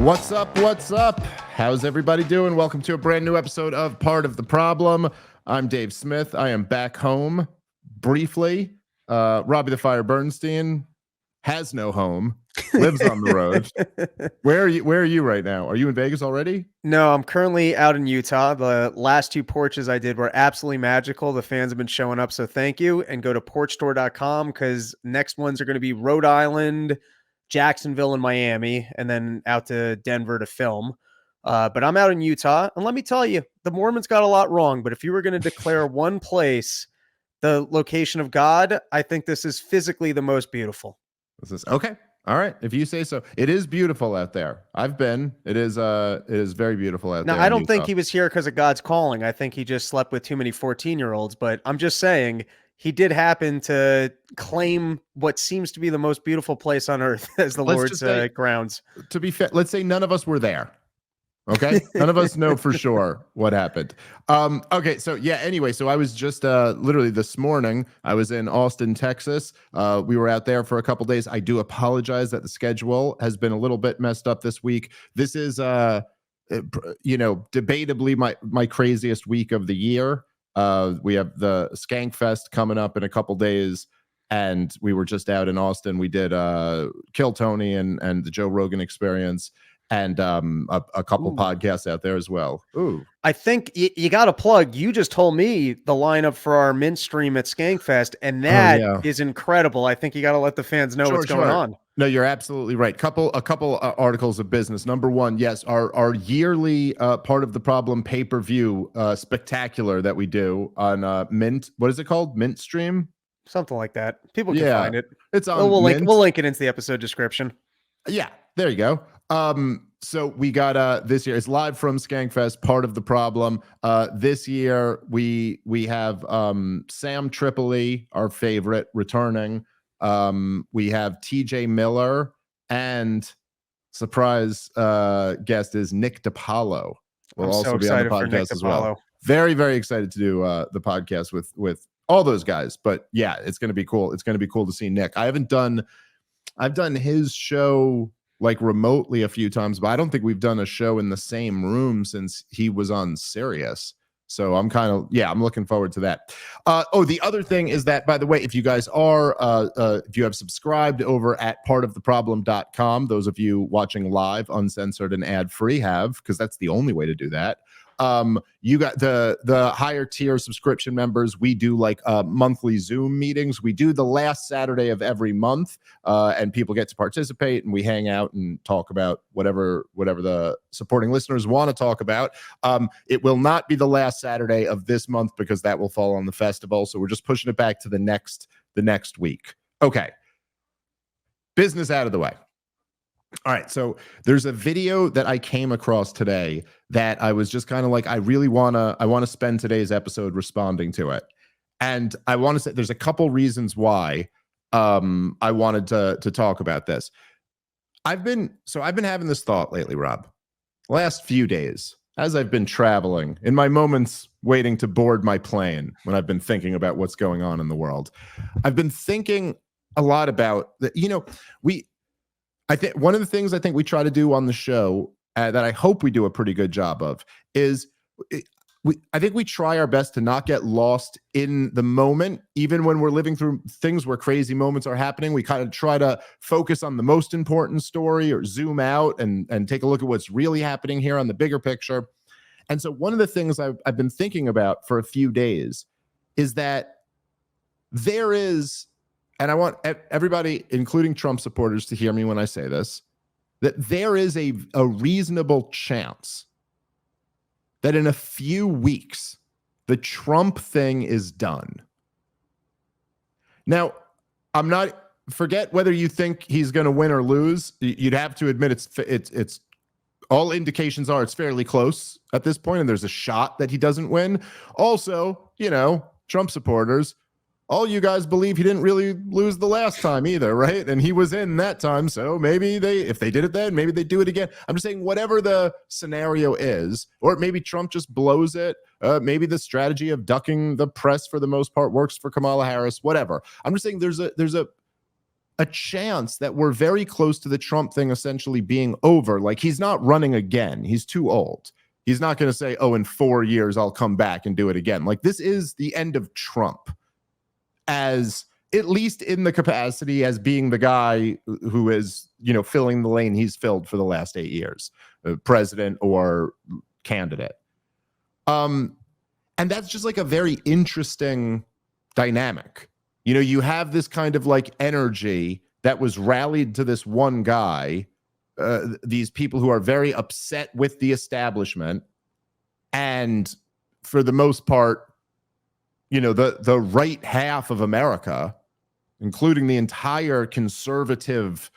What's up? What's up? How's everybody doing? Welcome to a brand new episode of Part of the Problem. I'm Dave Smith. I am back home briefly. Robbie the Fire Bernstein has no home, lives on the road. Where are you right now? Are you in Vegas already? No, I'm currently out in Utah. The last two porches I did were absolutely magical. The fans have been showing up, so thank you. And go to porchtour.com because next ones are going to be Rhode Island, Jacksonville, and Miami, and then out to Denver to film. But I'm out in Utah, and let me tell you, the Mormons got a lot wrong. But if you were going to declare one place the location of God, I think this is physically the most beautiful. This is okay. All right, if you say so. It is beautiful out there. I've been. It is very beautiful out there. Now, I don't think he was here because of God's calling. I think he just slept with too many 14-year-olds. But I'm just saying he did happen to claim what seems to be the most beautiful place on earth as the Lord's grounds. To be fair, let's say none of us were there. Okay, none of us know for sure what happened. Okay, so yeah, anyway, so I was just literally this morning, I was in Austin, Texas. We were out there for a couple days. I do apologize that the schedule has been a little bit messed up this week. This is debatably my craziest week of the year. We have the Skank Fest coming up in a couple days, and we were just out in Austin. We did Kill Tony and the Joe Rogan Experience, and a couple podcasts out there as well. Ooh, I think you got to plug. You just told me the lineup for our Mint stream at Skankfest, and that is incredible. I think you got to let the fans know what's going on. No, you're absolutely right. A couple articles of business. Number one, yes, our yearly Part of the Problem pay-per-view spectacular that we do on Mint. What is it called? Mint stream? Something like that. People can find it. It's on Mint. We'll link it into the episode description. Yeah, there you go. So we got this year, it's live from Skankfest, Part of the Problem. This year we have Sam Tripoli, our favorite, returning. We have TJ Miller, and surprise guest is Nick DiPaolo. Will also be on the podcast as well. Very, very excited to do the podcast with all those guys. But yeah, it's gonna be cool. It's gonna be cool to see Nick. I've done his show like remotely a few times, but I don't think we've done a show in the same room since he was on Sirius. So I'm looking forward to that. The other thing is that, by the way, if you guys are, if you have subscribed over at partoftheproblem.com, those of you watching live, uncensored and ad-free because that's the only way to do that. You got the higher tier subscription members. We do like monthly Zoom meetings. We do the last Saturday of every month, and people get to participate, and we hang out and talk about whatever the supporting listeners want to talk about. It will not be the last Saturday of this month because that will fall on the festival. So we're just pushing it back to the next week. Okay. Business out of the way. All right, so there's a video that I came across today that I was just kind of like, I want to spend today's episode responding to it. And I want to say there's a couple reasons why I wanted to talk about this. I've been having this thought lately, Rob, last few days, as I've been traveling, in my moments waiting to board my plane, when I've been thinking about what's going on in the world. I've been thinking a lot about that. I think one of the things I think we try to do on the show that I hope we do a pretty good job of is I think we try our best to not get lost in the moment, even when we're living through things where crazy moments are happening. We kind of try to focus on the most important story or zoom out and take a look at what's really happening here on the bigger picture. And so one of the things I've been thinking about for a few days is that there is, and I want everybody, including Trump supporters, to hear me when I say this, that there is a reasonable chance that in a few weeks, the Trump thing is done. Now, forget whether you think he's going to win or lose. You'd have to admit it's all indications are it's fairly close at this point, and there's a shot that he doesn't win. Also, Trump supporters, all you guys believe he didn't really lose the last time either, right? And he was in that time, so maybe if they did it then, maybe they do it again. I'm just saying whatever the scenario is, or maybe Trump just blows it. Maybe the strategy of ducking the press for the most part works for Kamala Harris, whatever. I'm just saying there's a a chance that we're very close to the Trump thing essentially being over. Like, he's not running again. He's too old. He's not going to say, oh, in 4 years, I'll come back and do it again. Like, this is the end of Trump, as at least in the capacity as being the guy who is, filling the lane he's filled for the last 8 years, president or candidate. And that's just like a very interesting dynamic. You have this kind of like energy that was rallied to this one guy, these people who are very upset with the establishment. And for the most part, the right half of America, including the entire conservative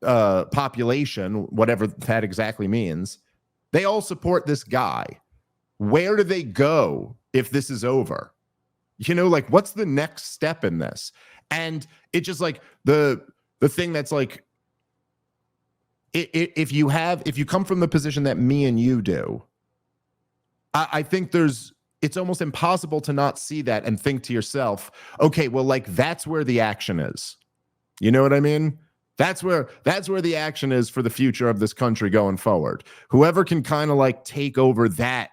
population, whatever that exactly means, they all support this guy. Where do they go if this is over? Like, what's the next step in this? And it's just like the thing that's like, if you come from the position that me and you do, I think it's almost impossible to not see that and think to yourself, okay, well, like, that's where the action is. You know what I mean? That's where the action is for the future of this country going forward. Whoever can kind of like take over that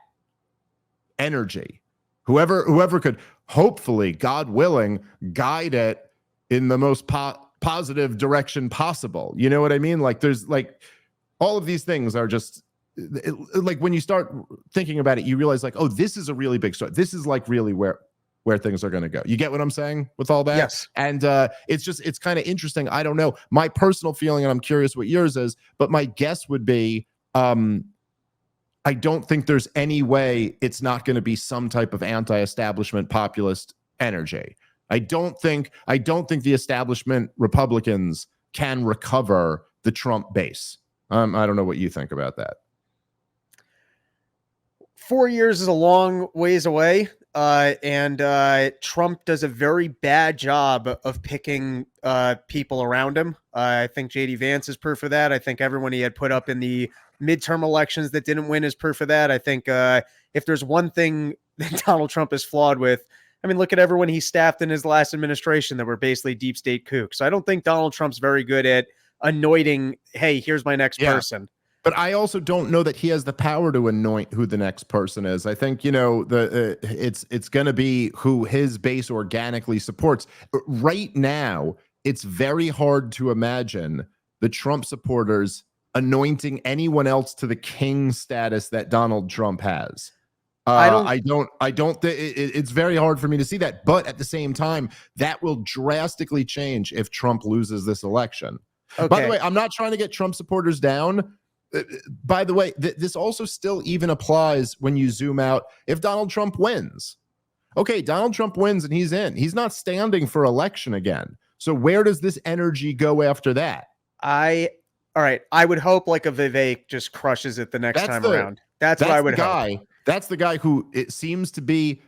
energy, whoever could, hopefully, God willing, guide it in the most positive direction possible. You know what I mean? Like, there's like, all of these things are just like, when you start thinking about it, you realize like, oh, this is a really big story. This is like really where things are going to go. You get what I'm saying with all that? Yes. And it's kind of interesting. I don't know. My personal feeling, and I'm curious what yours is, but my guess would be, I don't think there's any way it's not going to be some type of anti-establishment populist energy. I don't think the establishment Republicans can recover the Trump base. I don't know what you think about that. 4 years is a long ways away. And Trump does a very bad job of picking people around him. I think J.D. Vance is proof of that. I think everyone he had put up in the midterm elections that didn't win is proof of that. I think if there's one thing that Donald Trump is flawed with, I mean, look at everyone he staffed in his last administration that were basically deep state kooks. So I don't think Donald Trump's very good at anointing, hey, here's my next person. But I also don't know that he has the power to anoint who the next person is. I think, it's going to be who his base organically supports. Right now, it's very hard to imagine the Trump supporters anointing anyone else to the king status that Donald Trump has. It's very hard for me to see that. But at the same time, that will drastically change if Trump loses this election. Okay. By the way, I'm not trying to get Trump supporters down. By the way, this also still even applies when you zoom out. If Donald Trump wins, okay, Donald Trump wins and he's in. He's not standing for election again. So where does this energy go after that? All right. I would hope like a Vivek just crushes it the next time around. That's what I would hope. That's the guy who it seems to be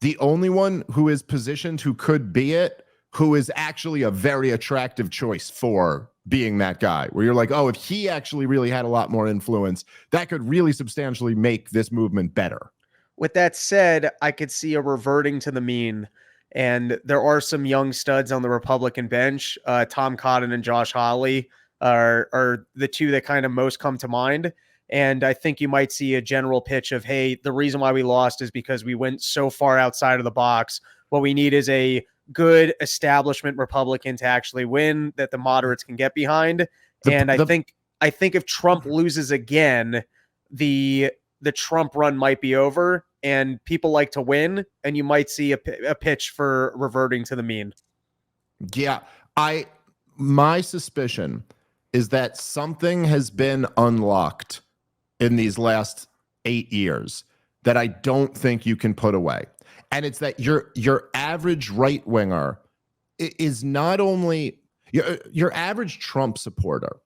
the only one who is positioned who could be it, who is actually a very attractive choice for being that guy, where you're like, oh, if he actually really had a lot more influence, that could really substantially make this movement better. With that said, I could see a reverting to the mean, and there are some young studs on the Republican bench. Tom Cotton and Josh Hawley are the two that kind of most come to mind. And I think you might see a general pitch of, hey, the reason why we lost is because we went so far outside of the box. What we need is a good establishment Republican to actually win that the moderates can get behind. I think if Trump loses again, the Trump run might be over, and people like to win, and you might see a pitch for reverting to the mean. Yeah, my suspicion is that something has been unlocked in these last 8 years that I don't think you can put away. And it's that your average right winger is not only your average Trump supporter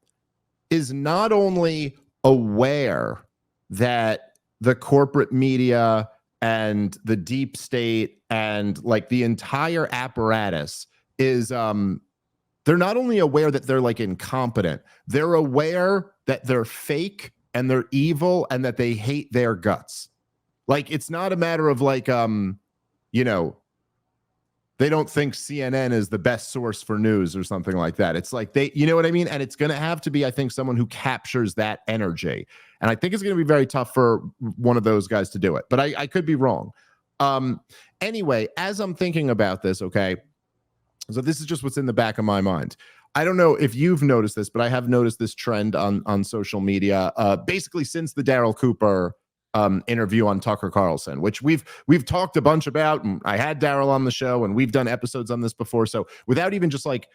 is not only aware that the corporate media and the deep state and like the entire apparatus is they're not only aware that they're like incompetent, they're aware that they're fake and they're evil and that they hate their guts. Like, it's not a matter of like they don't think CNN is the best source for news or something like that. It's like you know what I mean? And it's going to have to be, I think, someone who captures that energy. And I think it's going to be very tough for one of those guys to do it, but I could be wrong. Anyway, as I'm thinking about this, okay, so this is just what's in the back of my mind. I don't know if you've noticed this, but I have noticed this trend on social media, basically since the Daryl Cooper interview on Tucker Carlson, which we've talked a bunch about. And I had Daryl on the show, and we've done episodes on this before. So without even just like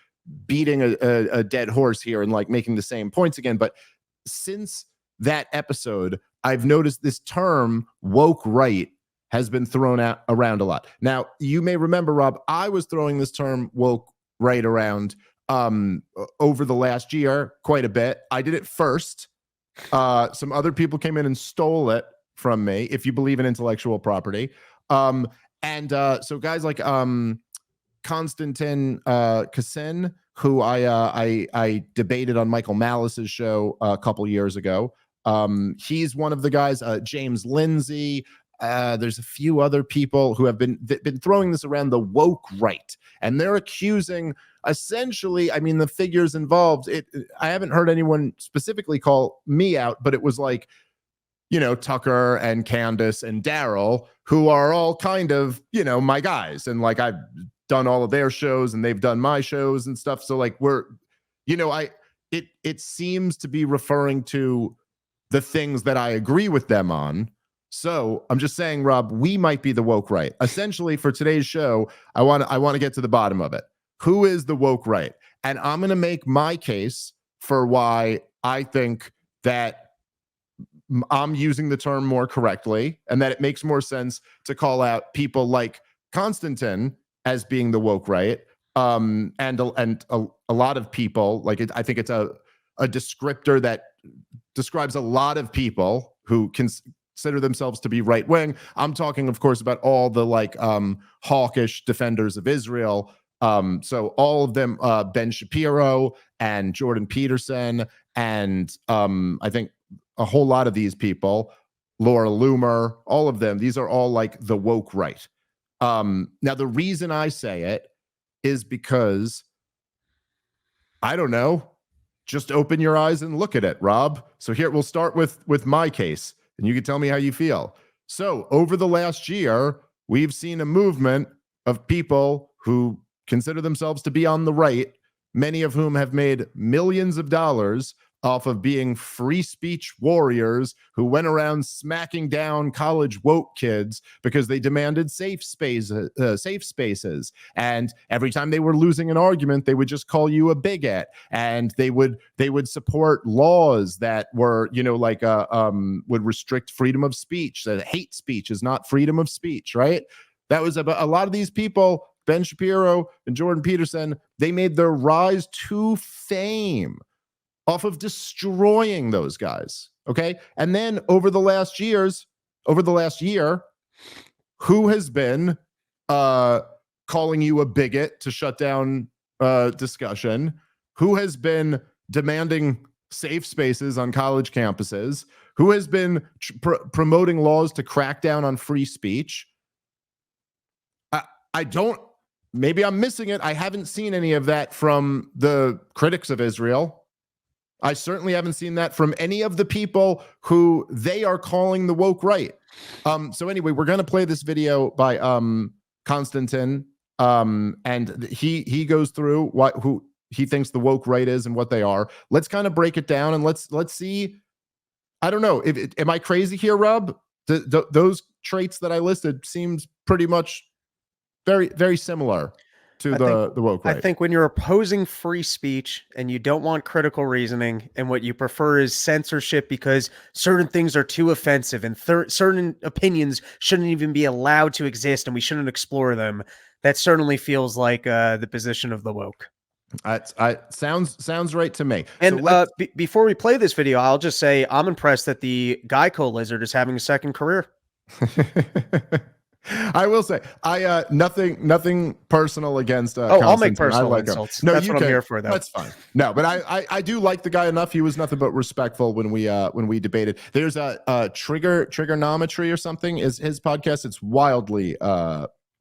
beating a dead horse here and like making the same points again, but since that episode, I've noticed this term woke right has been thrown out around a lot. Now, you may remember, Rob, I was throwing this term woke right around over the last year quite a bit. I did it first. Some other people came in and stole it from me, if you believe in intellectual property. So guys like Konstantin Kisin, who I debated on Michael Malice's show a couple years ago. He's one of the guys, James Lindsay. There's a few other people who have been throwing this around, the woke right, and they're accusing, essentially, I mean, the figures involved. I haven't heard anyone specifically call me out, but it was like, you know, Tucker and Candace and Daryl, who are all kind of, you know, my guys, and like I've done all of their shows and they've done my shows and stuff. So like we're, you know, it seems to be referring to the things that I agree with them on. So I'm just saying, Rob, we might be the woke right. Essentially, for today's show, I want to get to the bottom of it. Who is the woke right? And I'm going to make my case for why I think that I'm using the term more correctly, and that it makes more sense to call out people like Konstantin as being the woke right, and a lot of people like it. I think it's a descriptor that describes a lot of people who consider themselves to be right wing. I'm talking, of course, about all the like hawkish defenders of Israel. So all of them, Ben Shapiro and Jordan Peterson, and I think a whole lot of these people, Laura Loomer, all of them, these are all like the woke right. Now, the reason I say it is because, I don't know, just open your eyes and look at it, Rob. So here, we'll start with my case, and you can tell me how you feel. So over the last year, we've seen a movement of people who consider themselves to be on the right, many of whom have made millions of dollars off of being free speech warriors who went around smacking down college woke kids because they demanded safe spaces. And every time they were losing an argument, they would just call you a bigot, and they would support laws that were, you know, like would restrict freedom of speech. That hate speech is not freedom of speech, right? That was about a lot of these people. Ben Shapiro and Jordan Peterson, they made their rise to fame off of destroying those guys. Okay. And then over the last year, who has been calling you a bigot to shut down discussion? Who has been demanding safe spaces on college campuses? Who has been promoting laws to crack down on free speech? Maybe I'm missing it. I haven't seen any of that from the critics of Israel. I certainly haven't seen that from any of the people who they are calling the woke right. So anyway, we're going to play this video by Konstantin, and he goes through who he thinks the woke right is and what they are. Let's kind of break it down, and let's see. I don't know. Am I crazy here, Rob? Those traits that I listed seems pretty much very, very similar to the woke right. I think when you're opposing free speech and you don't want critical reasoning, and what you prefer is censorship because certain things are too offensive and certain opinions shouldn't even be allowed to exist and we shouldn't explore them, that certainly feels like the position of the woke. Sounds right to me. And so before we play this video, I'll just say I'm impressed that the Geico lizard is having a second career. I will say, nothing personal against. I'll make personal insults. No, that's what I'm here for, though. That's fine. No, but I do like the guy enough. He was nothing but respectful when we debated. There's a trigonometry or something is his podcast. It's wildly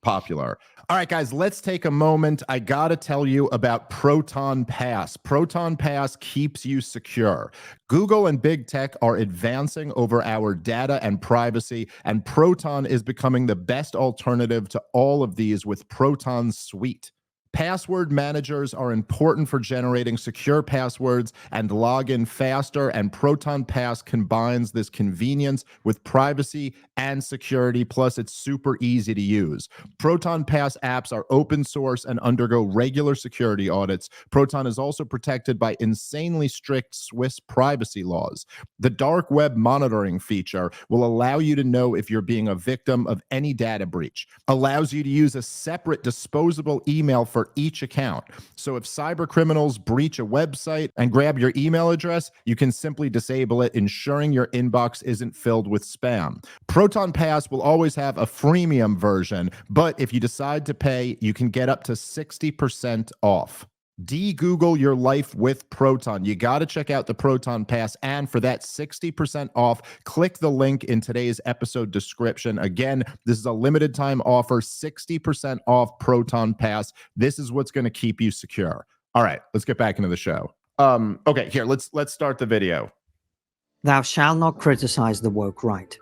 popular. All right, guys, let's take a moment. I got to tell you about Proton Pass. Proton Pass keeps you secure. Google and big tech are advancing over our data and privacy, and Proton is becoming the best alternative to all of these with Proton Suite. Password managers are important for generating secure passwords and login faster, and Proton Pass combines this convenience with privacy and security, plus it's super easy to use. Proton Pass apps are open source and undergo regular security audits. Proton is also protected by insanely strict Swiss privacy laws. The dark web monitoring feature will allow you to know if you're being a victim of any data breach, allows you to use a separate disposable email for each account. So if cyber criminals breach a website and grab your email address, you can simply disable it, ensuring your inbox isn't filled with spam. Proton Pass will always have a freemium version, but if you decide to pay, you can get up to 60% off. De-Google your life with Proton. You got to check out the Proton Pass, and for that 60% off, click the link in today's episode description. Again, this is a limited time offer, 60% off Proton Pass. This is what's going to keep you secure. All right, let's get back into the show. Okay, here, let's start the video. Thou shalt not criticize the woke right.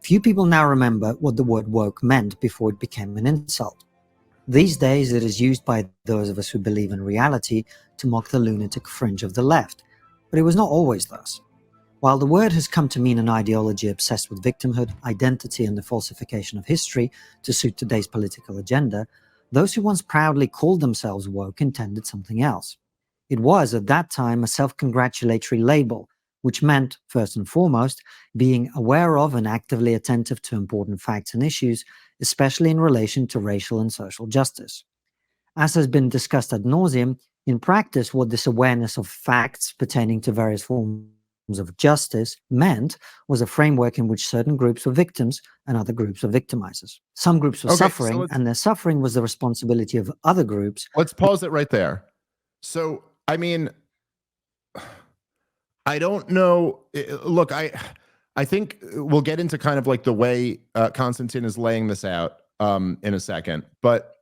Few people now remember what the word woke meant before it became an insult. These days it is used by those of us who believe in reality to mock the lunatic fringe of the left, but it was not always thus. While the word has come to mean an ideology obsessed with victimhood, identity, and the falsification of history to suit today's political agenda, those who once proudly called themselves woke intended something else. It was, at that time, a self-congratulatory label, which meant, first and foremost, being aware of and actively attentive to important facts and issues, especially in relation to racial and social justice. As has been discussed ad nauseum, in practice, what this awareness of facts pertaining to various forms of justice meant was a framework in which certain groups were victims and other groups were victimizers. Some groups were suffering, and their suffering was the responsibility of other groups. Let's pause it right there. So, I mean, I don't know. Look, I think we'll get into kind of like the way Konstantin is laying this out in a second, but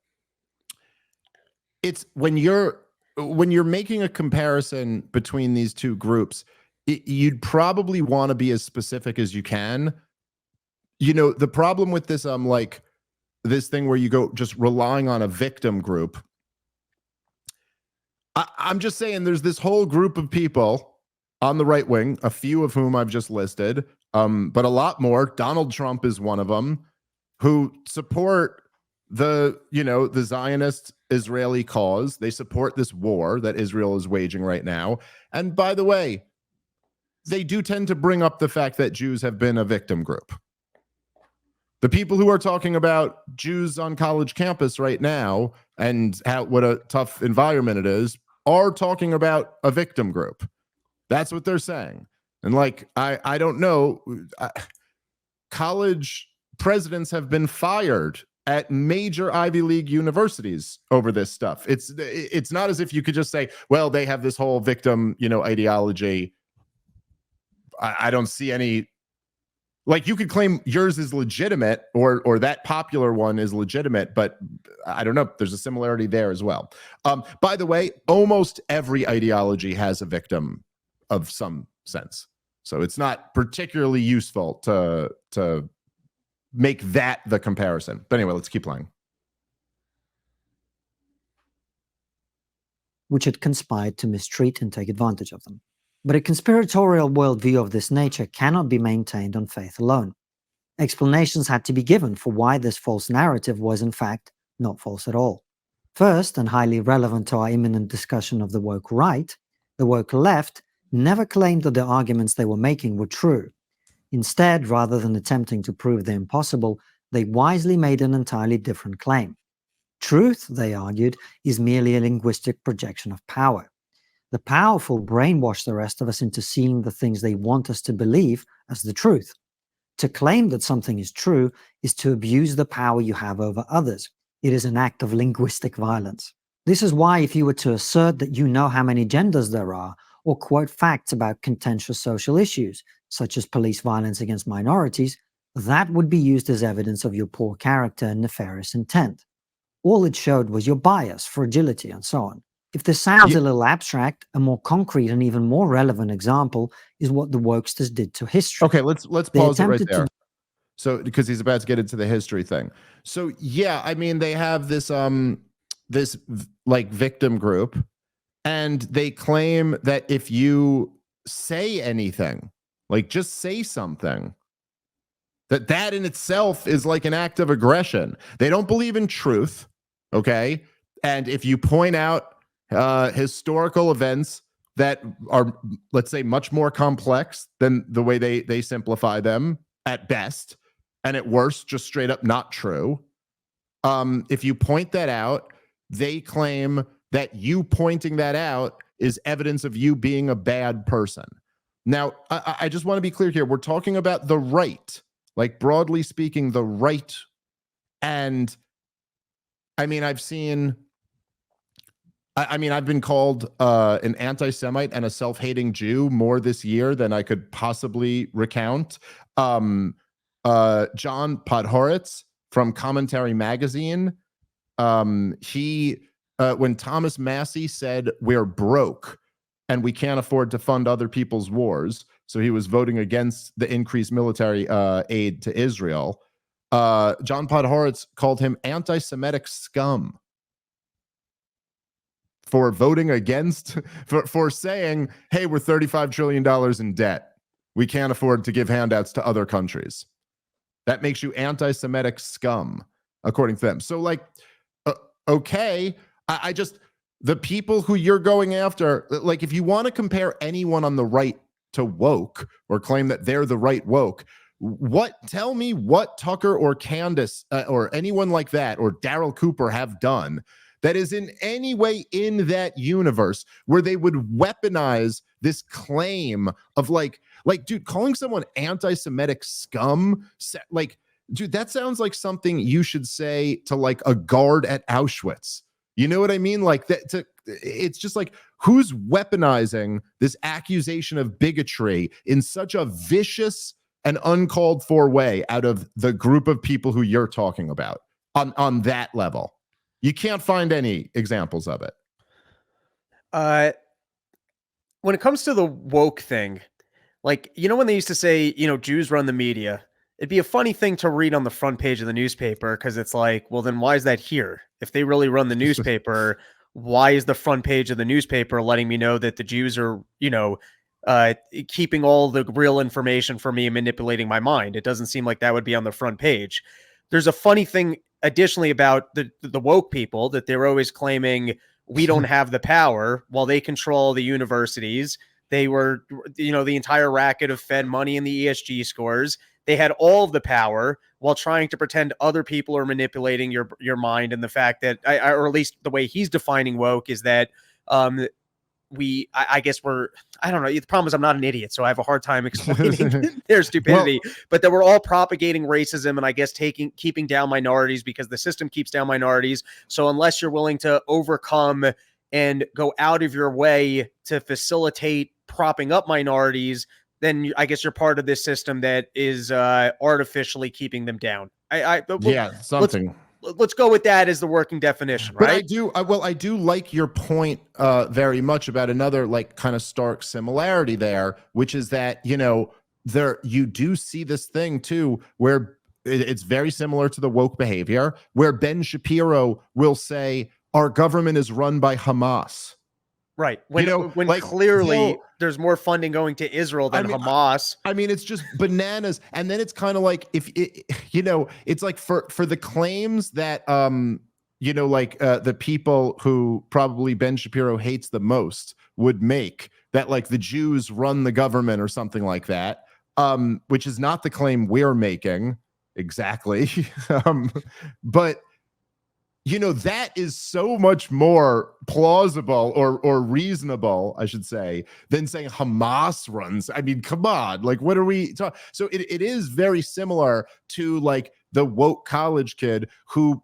it's when you're making a comparison between these two groups, you'd probably want to be as specific as you can. You know, the problem with this, like this thing where you go just relying on a victim group. I'm just saying there's this whole group of people on the right wing, a few of whom I've just listed, but a lot more. Donald Trump is one of them, who support the Zionist Israeli cause. They support this war that Israel is waging right now. And by the way, they do tend to bring up the fact that Jews have been a victim group. The people who are talking about Jews on college campus right now and what a tough environment it is are talking about a victim group. That's what they're saying. And like, I don't know, college presidents have been fired at major Ivy League universities over this stuff. It's not as if you could just say, well, they have this whole victim, ideology. I don't see any, like, you could claim yours is legitimate or that popular one is legitimate, but I don't know. There's a similarity there as well. By the way, almost every ideology has a victim of some sense. So it's not particularly useful to make that the comparison. But anyway, let's keep playing. Which had conspired to mistreat and take advantage of them. But a conspiratorial worldview of this nature cannot be maintained on faith alone. Explanations had to be given for why this false narrative was in fact not false at all. First, and highly relevant to our imminent discussion of the woke right, the woke left never claimed that the arguments they were making were true. Instead, rather than attempting to prove the impossible, they wisely made an entirely different claim. Truth, they argued, is merely a linguistic projection of power. The powerful brainwash the rest of us into seeing the things they want us to believe as the truth. To claim that something is true is to abuse the power you have over others. It is an act of linguistic violence. This is why if you were to assert that you know how many genders there are, or quote facts about contentious social issues, such as police violence against minorities, That would be used as evidence of your poor character and nefarious intent. All it showed was your bias, fragility, and so on. If this sounds a little abstract, a more concrete and even more relevant example is what the wokesters did to history. Okay, let's They pause it right attempted there. So because he's about to get into the history thing. So yeah, I mean they have this like victim group, and they claim that if you say anything, like just say something, that in itself is like an act of aggression. They don't believe in truth, okay? And if you point out historical events that are, let's say, much more complex than the way they simplify them at best, and at worst, just straight up not true. If you point that out, they claim that you pointing that out is evidence of you being a bad person. Now, I just want to be clear here. We're talking about the right, like broadly speaking, the right. And I mean, I've been called an anti-Semite and a self-hating Jew more this year than I could possibly recount. John Podhoretz from Commentary Magazine, when Thomas Massey said we're broke and we can't afford to fund other people's wars, so he was voting against the increased military aid to Israel, John Podhoretz called him anti-Semitic scum for voting against, for saying, hey, we're $35 trillion in debt. We can't afford to give handouts to other countries. That makes you anti-Semitic scum, according to them. So, like, okay, I just, the people who you're going after, like, if you want to compare anyone on the right to woke or claim that they're the right woke, tell me what Tucker or Candace or anyone like that or Daryl Cooper have done that is in any way in that universe where they would weaponize this claim of like, dude, calling someone anti-Semitic scum, like, dude, that sounds like something you should say to like a guard at Auschwitz. You know what I mean? Like that. It's just like, who's weaponizing this accusation of bigotry in such a vicious and uncalled for way out of the group of people who you're talking about on that level? You can't find any examples of it. When it comes to the woke thing, like, you know, when they used to say, you know, Jews run the media, it'd be a funny thing to read on the front page of the newspaper, because it's like, well, then why is that here? If they really run the newspaper, why is the front page of the newspaper letting me know that the Jews are, you know, keeping all the real information for me and manipulating my mind? It doesn't seem like that would be on the front page. There's a funny thing additionally about the woke people, that they're always claiming we don't have the power while they control the universities. They were, you know, the entire racket of Fed money and the ESG scores. They had all of the power while trying to pretend other people are manipulating your mind. And the fact that, or at least the way he's defining woke, is that I guess I don't know. The problem is I'm not an idiot, so I have a hard time explaining their stupidity, but that we're all propagating racism and I guess keeping down minorities because the system keeps down minorities. So unless you're willing to overcome and go out of your way to facilitate propping up minorities, then I guess you're part of this system that is artificially keeping them down. Something. Let's go with that as the working definition, right? But I do like your point very much about another like kind of stark similarity there, which is that, you know, you do see this thing too, where it's very similar to the woke behavior, where Ben Shapiro will say our government is run by Hamas. Right. When like, clearly there's more funding going to Israel than Hamas. I mean, it's just bananas. And then it's kind of like, if it, you know, it's like for the claims that, you know, like the people who probably Ben Shapiro hates the most would make, that like the Jews run the government or something like that, which is not the claim we're making exactly. But you know, that is so much more plausible or reasonable, I should say, than saying Hamas runs. I mean, come on, like, what are we talking? So it is very similar to like the woke college kid who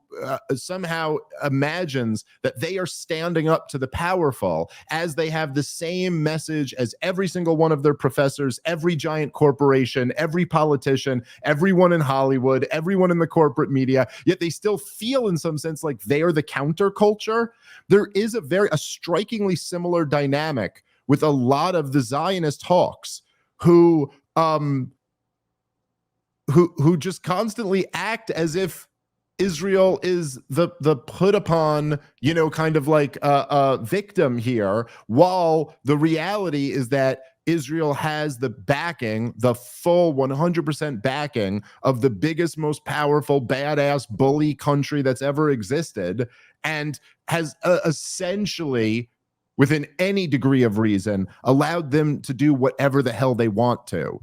somehow imagines that they are standing up to the powerful, as they have the same message as every single one of their professors, every giant corporation, every politician, everyone in Hollywood, everyone in the corporate media, yet they still feel in some sense like they are the counterculture. There is a strikingly similar dynamic with a lot of the Zionist hawks who just constantly act as if Israel is the put upon, kind of like a victim here, while the reality is that Israel has the backing, the full 100% backing of the biggest, most powerful, badass bully country that's ever existed, and has essentially, within any degree of reason, allowed them to do whatever the hell they want to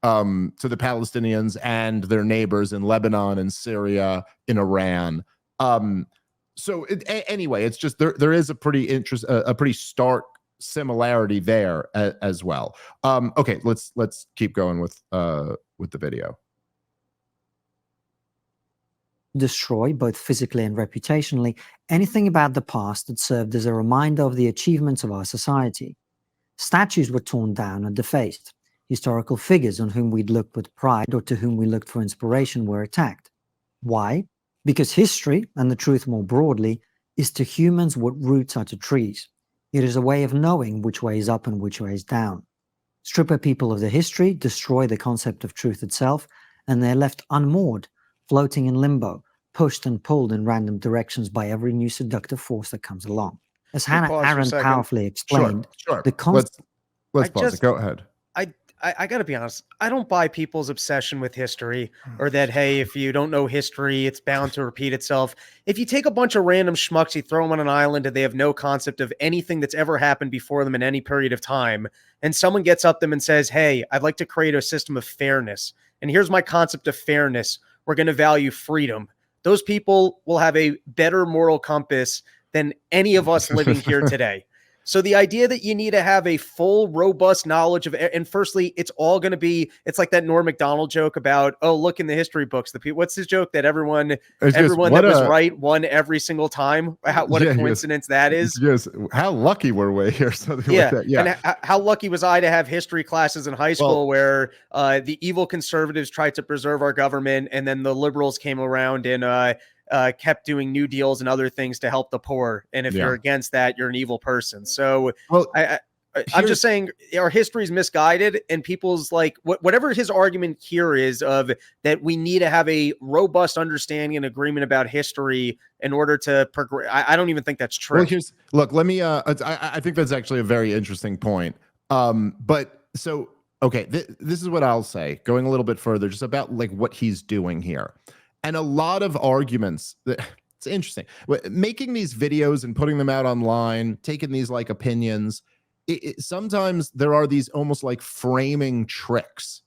the Palestinians and their neighbors in Lebanon and Syria, in Iran. Anyway, it's just there is a pretty stark similarity there as well. Okay, let's keep going with the video. Destroy, both physically and reputationally, anything about the past that served as a reminder of the achievements of our society. Statues were torn down and defaced. Historical figures on whom we'd looked with pride or to whom we looked for inspiration were attacked. Why? Because history, and the truth more broadly, is to humans what roots are to trees. It is a way of knowing which way is up and which way is down. Strip a people of the history, destroy the concept of truth itself, and they're left unmoored, floating in limbo, pushed and pulled in random directions by every new seductive force that comes along. As Hannah Arendt powerfully explained, sure. the Let's pause it. Go ahead. I got to be honest, I don't buy people's obsession with history, or that, hey, if you don't know history, it's bound to repeat itself. If you take a bunch of random schmucks, you throw them on an island and they have no concept of anything that's ever happened before them in any period of time, and someone gets up them and says, hey, I'd like to create a system of fairness, and here's my concept of fairness. We're going to value freedom. Those people will have a better moral compass than any of us living here today. So the idea that you need to have a full, robust knowledge of, and firstly, it's all going to be, it's like that Norm Macdonald joke about, oh, look in the history books. What's his joke that everyone that was right won every single time? What a coincidence that is. Yes. How lucky were we here? Something like that. Yeah. And how lucky was I to have history classes in high school where the evil conservatives tried to preserve our government, and then the liberals came around and kept doing New Deals and other things to help the poor. And if you're against that, you're an evil person. So I'm just saying our history is misguided, and people's like whatever his argument here is of that we need to have a robust understanding and agreement about history in order to progress. I don't even think that's true. Well, let me, I think that's actually a very interesting point. But so, okay, this is what I'll say, going a little bit further, just about like what he's doing here. And a lot of arguments that it's interesting making these videos and putting them out online, taking these like opinions. Sometimes there are these almost like framing tricks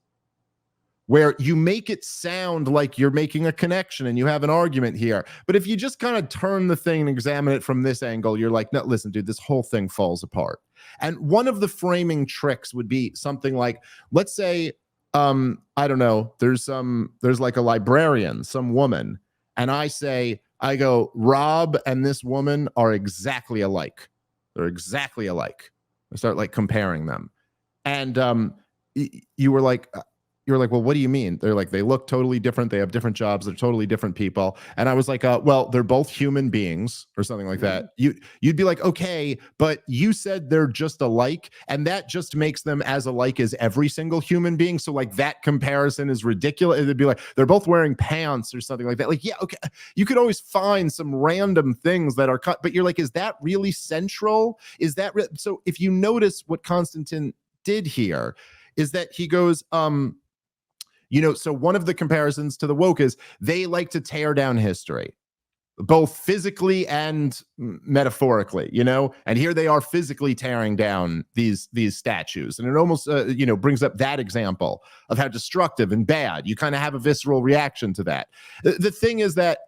where you make it sound like you're making a connection and you have an argument here. But if you just kind of turn the thing and examine it from this angle, you're like, no, listen, dude, this whole thing falls apart. And one of the framing tricks would be something like, let's say, I don't know, there's like a librarian, some woman, and I go, Rob and this woman are exactly alike. They're exactly alike. I start like comparing them. And you were like, well, what do you mean? They're like, they look totally different. They have different jobs. They're totally different people. And I was like, well, they're both human beings or something like that. You'd be like, okay, but you said they're just alike. And that just makes them as alike as every single human being. So like that comparison is ridiculous. It'd be like, they're both wearing pants or something like that. Like, yeah, okay. You could always find some random things that are cut, but you're like, is that really central? Is that so if you notice what Konstantin did here is that he goes, so one of the comparisons to the woke is they like to tear down history, both physically and metaphorically, and here they are physically tearing down these statues. And it almost, brings up that example of how destructive and bad. You kind of have a visceral reaction to that. The thing is that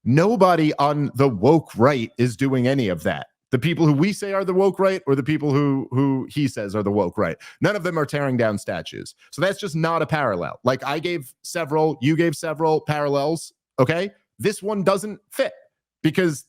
nobody on the woke right is doing any of that. The people who we say are the woke right, or the people who he says are the woke right? None of them are tearing down statues. So that's just not a parallel. Like, I gave several, you gave several parallels. Okay. This one doesn't fit, because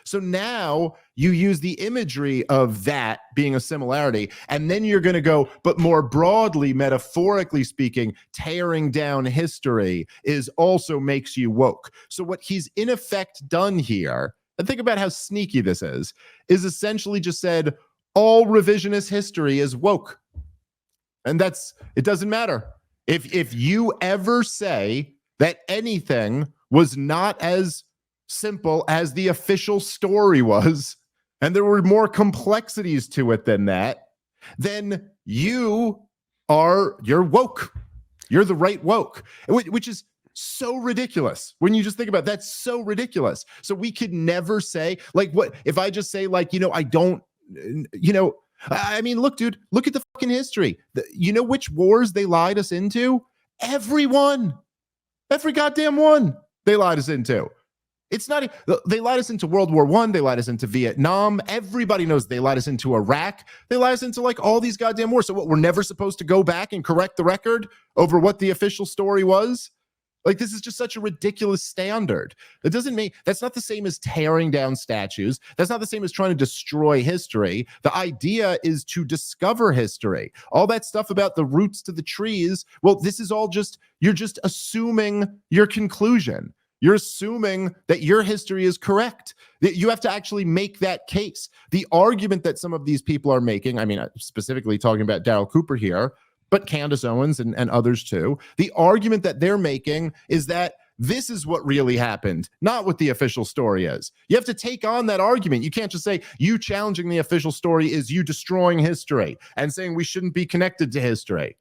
so now you use the imagery of that being a similarity, and then you're going to go, but more broadly, metaphorically speaking, tearing down history is also makes you woke. So what he's in effect done here, and think about how sneaky this is essentially just said all revisionist history is woke. And it doesn't matter. If you ever say that anything was not as simple as the official story was, and there were more complexities to it than that, then you're woke. You're the right woke, which is so ridiculous. When you just think about it, that's so ridiculous. So we could never say, like, what if I just say, like, I don't, I mean, look, dude, look at the fucking history. You know which wars they lied us into? Every goddamn one they lied us into. It's not, they lied us into World War I. They lied us into Vietnam. Everybody knows they lied us into Iraq. They lied us into like all these goddamn wars. So what, we're never supposed to go back and correct the record over what the official story was? Like, this is just such a ridiculous standard. That doesn't mean, that's not the same as tearing down statues. That's not the same as trying to destroy history. The idea is to discover history. All that stuff about the roots to the trees, well, this is all just, you're just assuming your conclusion. You're assuming that your history is correct. That you have to actually make that case. The argument that some of these people are making, I mean, specifically talking about Darryl Cooper here, but Candace Owens and others too, the argument that they're making is that this is what really happened, not what the official story is. You have to take on that argument. You can't just say you challenging the official story is you destroying history and saying we shouldn't be connected to history.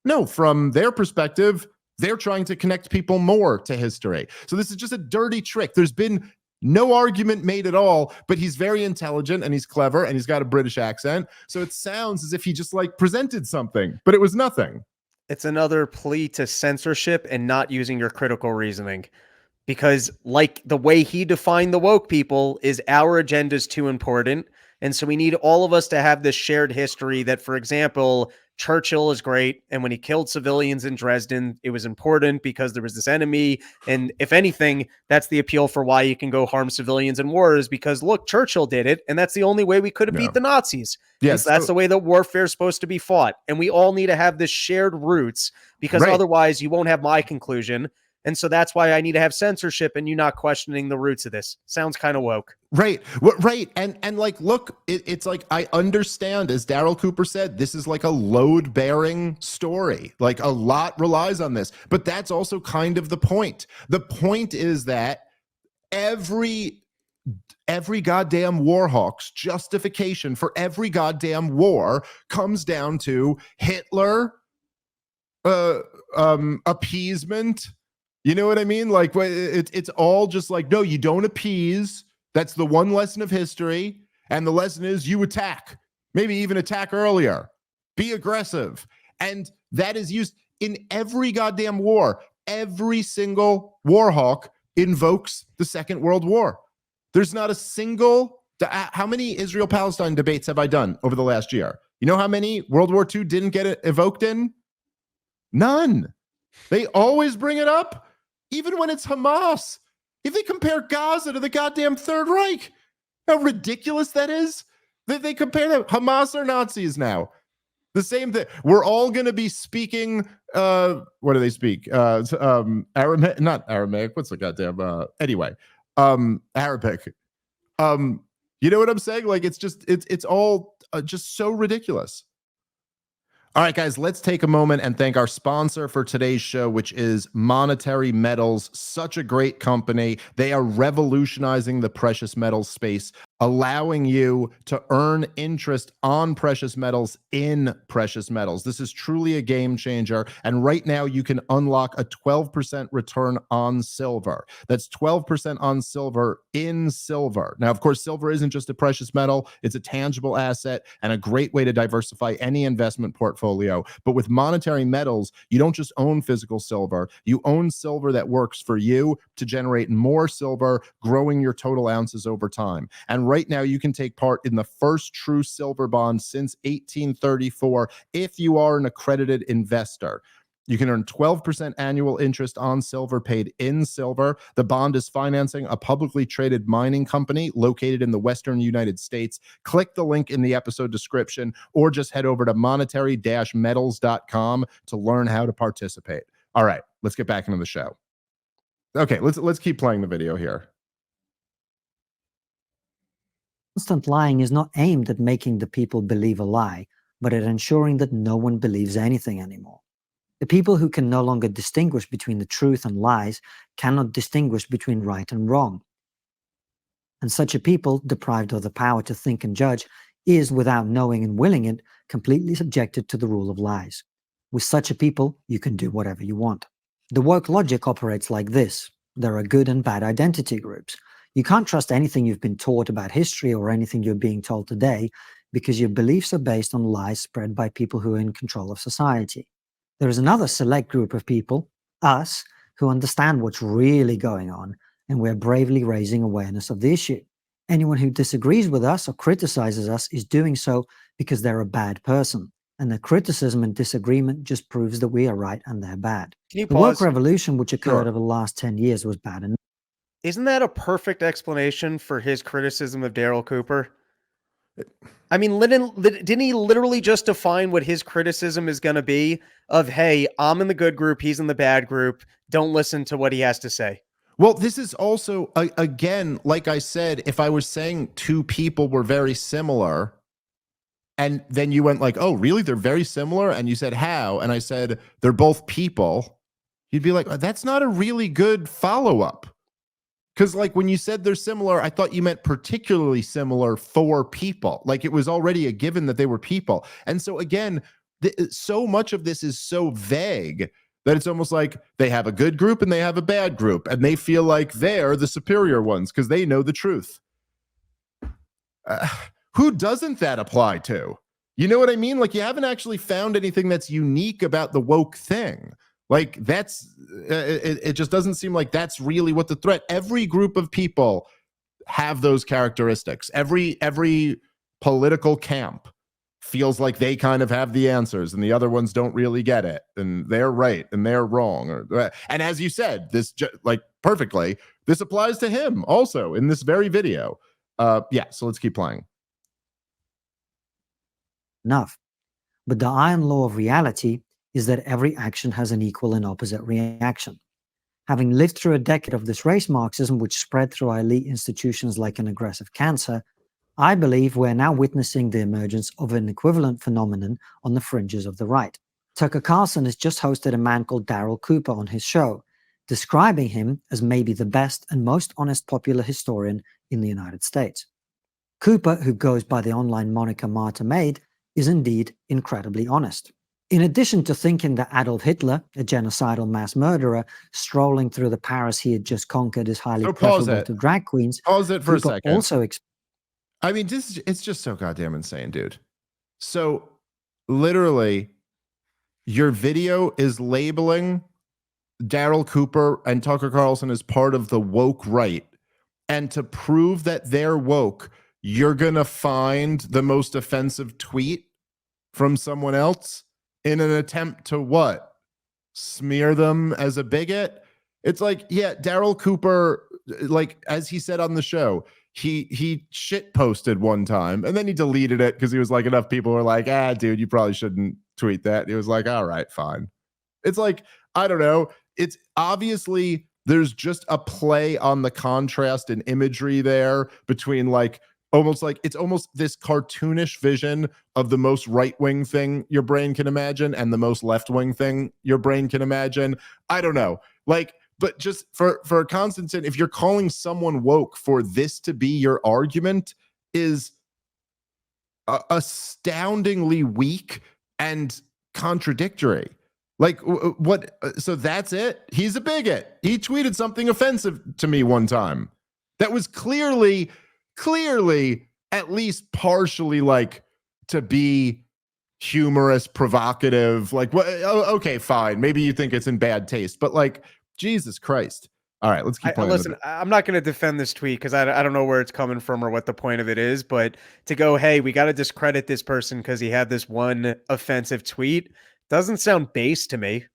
No, from their perspective, they're trying to connect people more to history. So this is just a dirty trick. There's been no argument made at all, but he's very intelligent and he's clever and he's got a British accent. So it sounds as if he just like presented something, but it was nothing. It's another plea to censorship and not using your critical reasoning. Because like the way he defined the woke people is our agenda is too important. And so we need all of us to have this shared history that, for example, Churchill is great. And when he killed civilians in Dresden, it was important because there was this enemy. And if anything, that's the appeal for why you can go harm civilians in wars, because look, Churchill did it. And that's the only way we could have beat the Nazis. Yes, that's the way that warfare is supposed to be fought. And we all need to have this shared roots, because otherwise you won't have my conclusion. And so that's why I need to have censorship and you not questioning the roots of this. Sounds kind of woke. Right. Right. And like, look, it's like, I understand, as Darryl Cooper said, this is like a load bearing story. Like, a lot relies on this, but that's also kind of the point. The point is that every goddamn war hawk's justification for every goddamn war comes down to Hitler, appeasement. You know what I mean? Like, it's all just like, no, you don't appease. That's the one lesson of history. And the lesson is you attack, maybe even attack earlier, be aggressive. And that is used in every goddamn war. Every single war hawk invokes the Second World War. There's not a single, how many Israel-Palestine debates have I done over the last year? You know how many World War II didn't get it evoked in? None. They always bring it up. Even when it's Hamas, if they compare Gaza to the goddamn Third Reich, how ridiculous that is. They compare them. Hamas are Nazis now. The same thing. We're all going to be speaking, what do they speak? Aramaic, not Aramaic. What's the goddamn, anyway, Arabic. You know what I'm saying? Like, it's all just so ridiculous. All right, guys, let's take a moment and thank our sponsor for today's show, which is Monetary Metals. Such a great company. They are revolutionizing the precious metals space, allowing you to earn interest on precious metals in precious metals. This is truly a game changer. And right now you can unlock a 12% return on silver. That's 12% on silver in silver. Now, of course, silver isn't just a precious metal. It's a tangible asset and a great way to diversify any investment portfolio. But with Monetary Metals, you don't just own physical silver. You own silver that works for you to generate more silver, growing your total ounces over time. And And right now you can take part in the first true silver bond since 1834 if you are an accredited investor. You can earn 12% annual interest on silver paid in silver. The bond is financing a publicly traded mining company located in the Western United States. Click the link in the episode description or just head over to monetary-metals.com to learn how to participate. All right, let's get back into the show. Okay, let's keep playing the video here. Constant lying is not aimed at making the people believe a lie, but at ensuring that no one believes anything anymore. The people who can no longer distinguish between the truth and lies cannot distinguish between right and wrong. And such a people, deprived of the power to think and judge, is, without knowing and willing it, completely subjected to the rule of lies. With such a people, you can do whatever you want. The woke logic operates like this. There are good and bad identity groups. You can't trust anything you've been taught about history or anything you're being told today because your beliefs are based on lies spread by people who are in control of society. There is another select group of people, us, who understand what's really going on, and we're bravely raising awareness of the issue. Anyone who disagrees with us or criticizes us is doing so because they're a bad person, and their criticism and disagreement just proves that we are right and they're bad. Can you The pause? woke revolution, which occurred Sure. over the last 10 years, was bad enough. Isn't that a perfect explanation for his criticism of Daryl Cooper? I mean, didn't he literally just define what his criticism is going to be of, hey, I'm in the good group, he's in the bad group, don't listen to what he has to say? Well, this is also, again, like I said, if I was saying two people were very similar, and then you went like, oh, really? They're very similar? And you said, how? And I said, they're both people. You'd be like, that's not a really good follow-up. Because like when you said they're similar, I thought you meant particularly similar for people. Like it was already a given that they were people. And so again, so much of this is so vague that it's almost like they have a good group and they have a bad group. And they feel like they're the superior ones because they know the truth. Who doesn't that apply to? You know what I mean? Like you haven't actually found anything that's unique about the woke thing. Like that's, it just doesn't seem like that's really what the threat. Every group of people have those characteristics. Every political camp feels like they kind of have the answers and the other ones don't really get it. And they're right and they're wrong. And as you said, this like perfectly, this applies to him also in this very video. Yeah, so let's keep playing. Enough. But the iron law of reality is that every action has an equal and opposite reaction. Having lived through a decade of this race Marxism, which spread through our elite institutions like an aggressive cancer, I believe we're now witnessing the emergence of an equivalent phenomenon on the fringes of the right. Tucker Carlson has just hosted a man called Daryl Cooper on his show, describing him as maybe the best and most honest popular historian in the United States. Cooper, who goes by the online moniker Martyr Maid, is indeed incredibly honest. In addition to thinking that Adolf Hitler, a genocidal mass murderer, strolling through the Paris he had just conquered is highly preferable to drag queens, Pause it for a second. Also I mean, it's just so goddamn insane, dude. So literally, your video is labeling Daryl Cooper and Tucker Carlson as part of the woke right. And to prove that they're woke, you're going to find the most offensive tweet from someone else in an attempt to what? Smear them as a bigot? It's like, yeah, Daryl Cooper, like, as he said on the show, he shit posted one time and then he deleted it because he was like, enough people were like, dude, you probably shouldn't tweet that. And he was like, all right, fine. It's like, I don't know. It's obviously there's just a play on the contrast and imagery there between like, almost like it's almost this cartoonish vision of the most right-wing thing your brain can imagine and the most left-wing thing your brain can imagine. I don't know. Like, but just for Konstantin, if you're calling someone woke for this to be your argument is astoundingly weak and contradictory. Like what? So that's it. He's a bigot. He tweeted something offensive to me one time. That was clearly at least partially like to be humorous, provocative. Like, what? Okay, fine. Maybe you think it's in bad taste, but like, Jesus Christ. All right, let's keep playing. Listen, I'm not going to defend this tweet because I don't know where it's coming from or what the point of it is. But to go, hey, we got to discredit this person because he had this one offensive tweet doesn't sound base to me.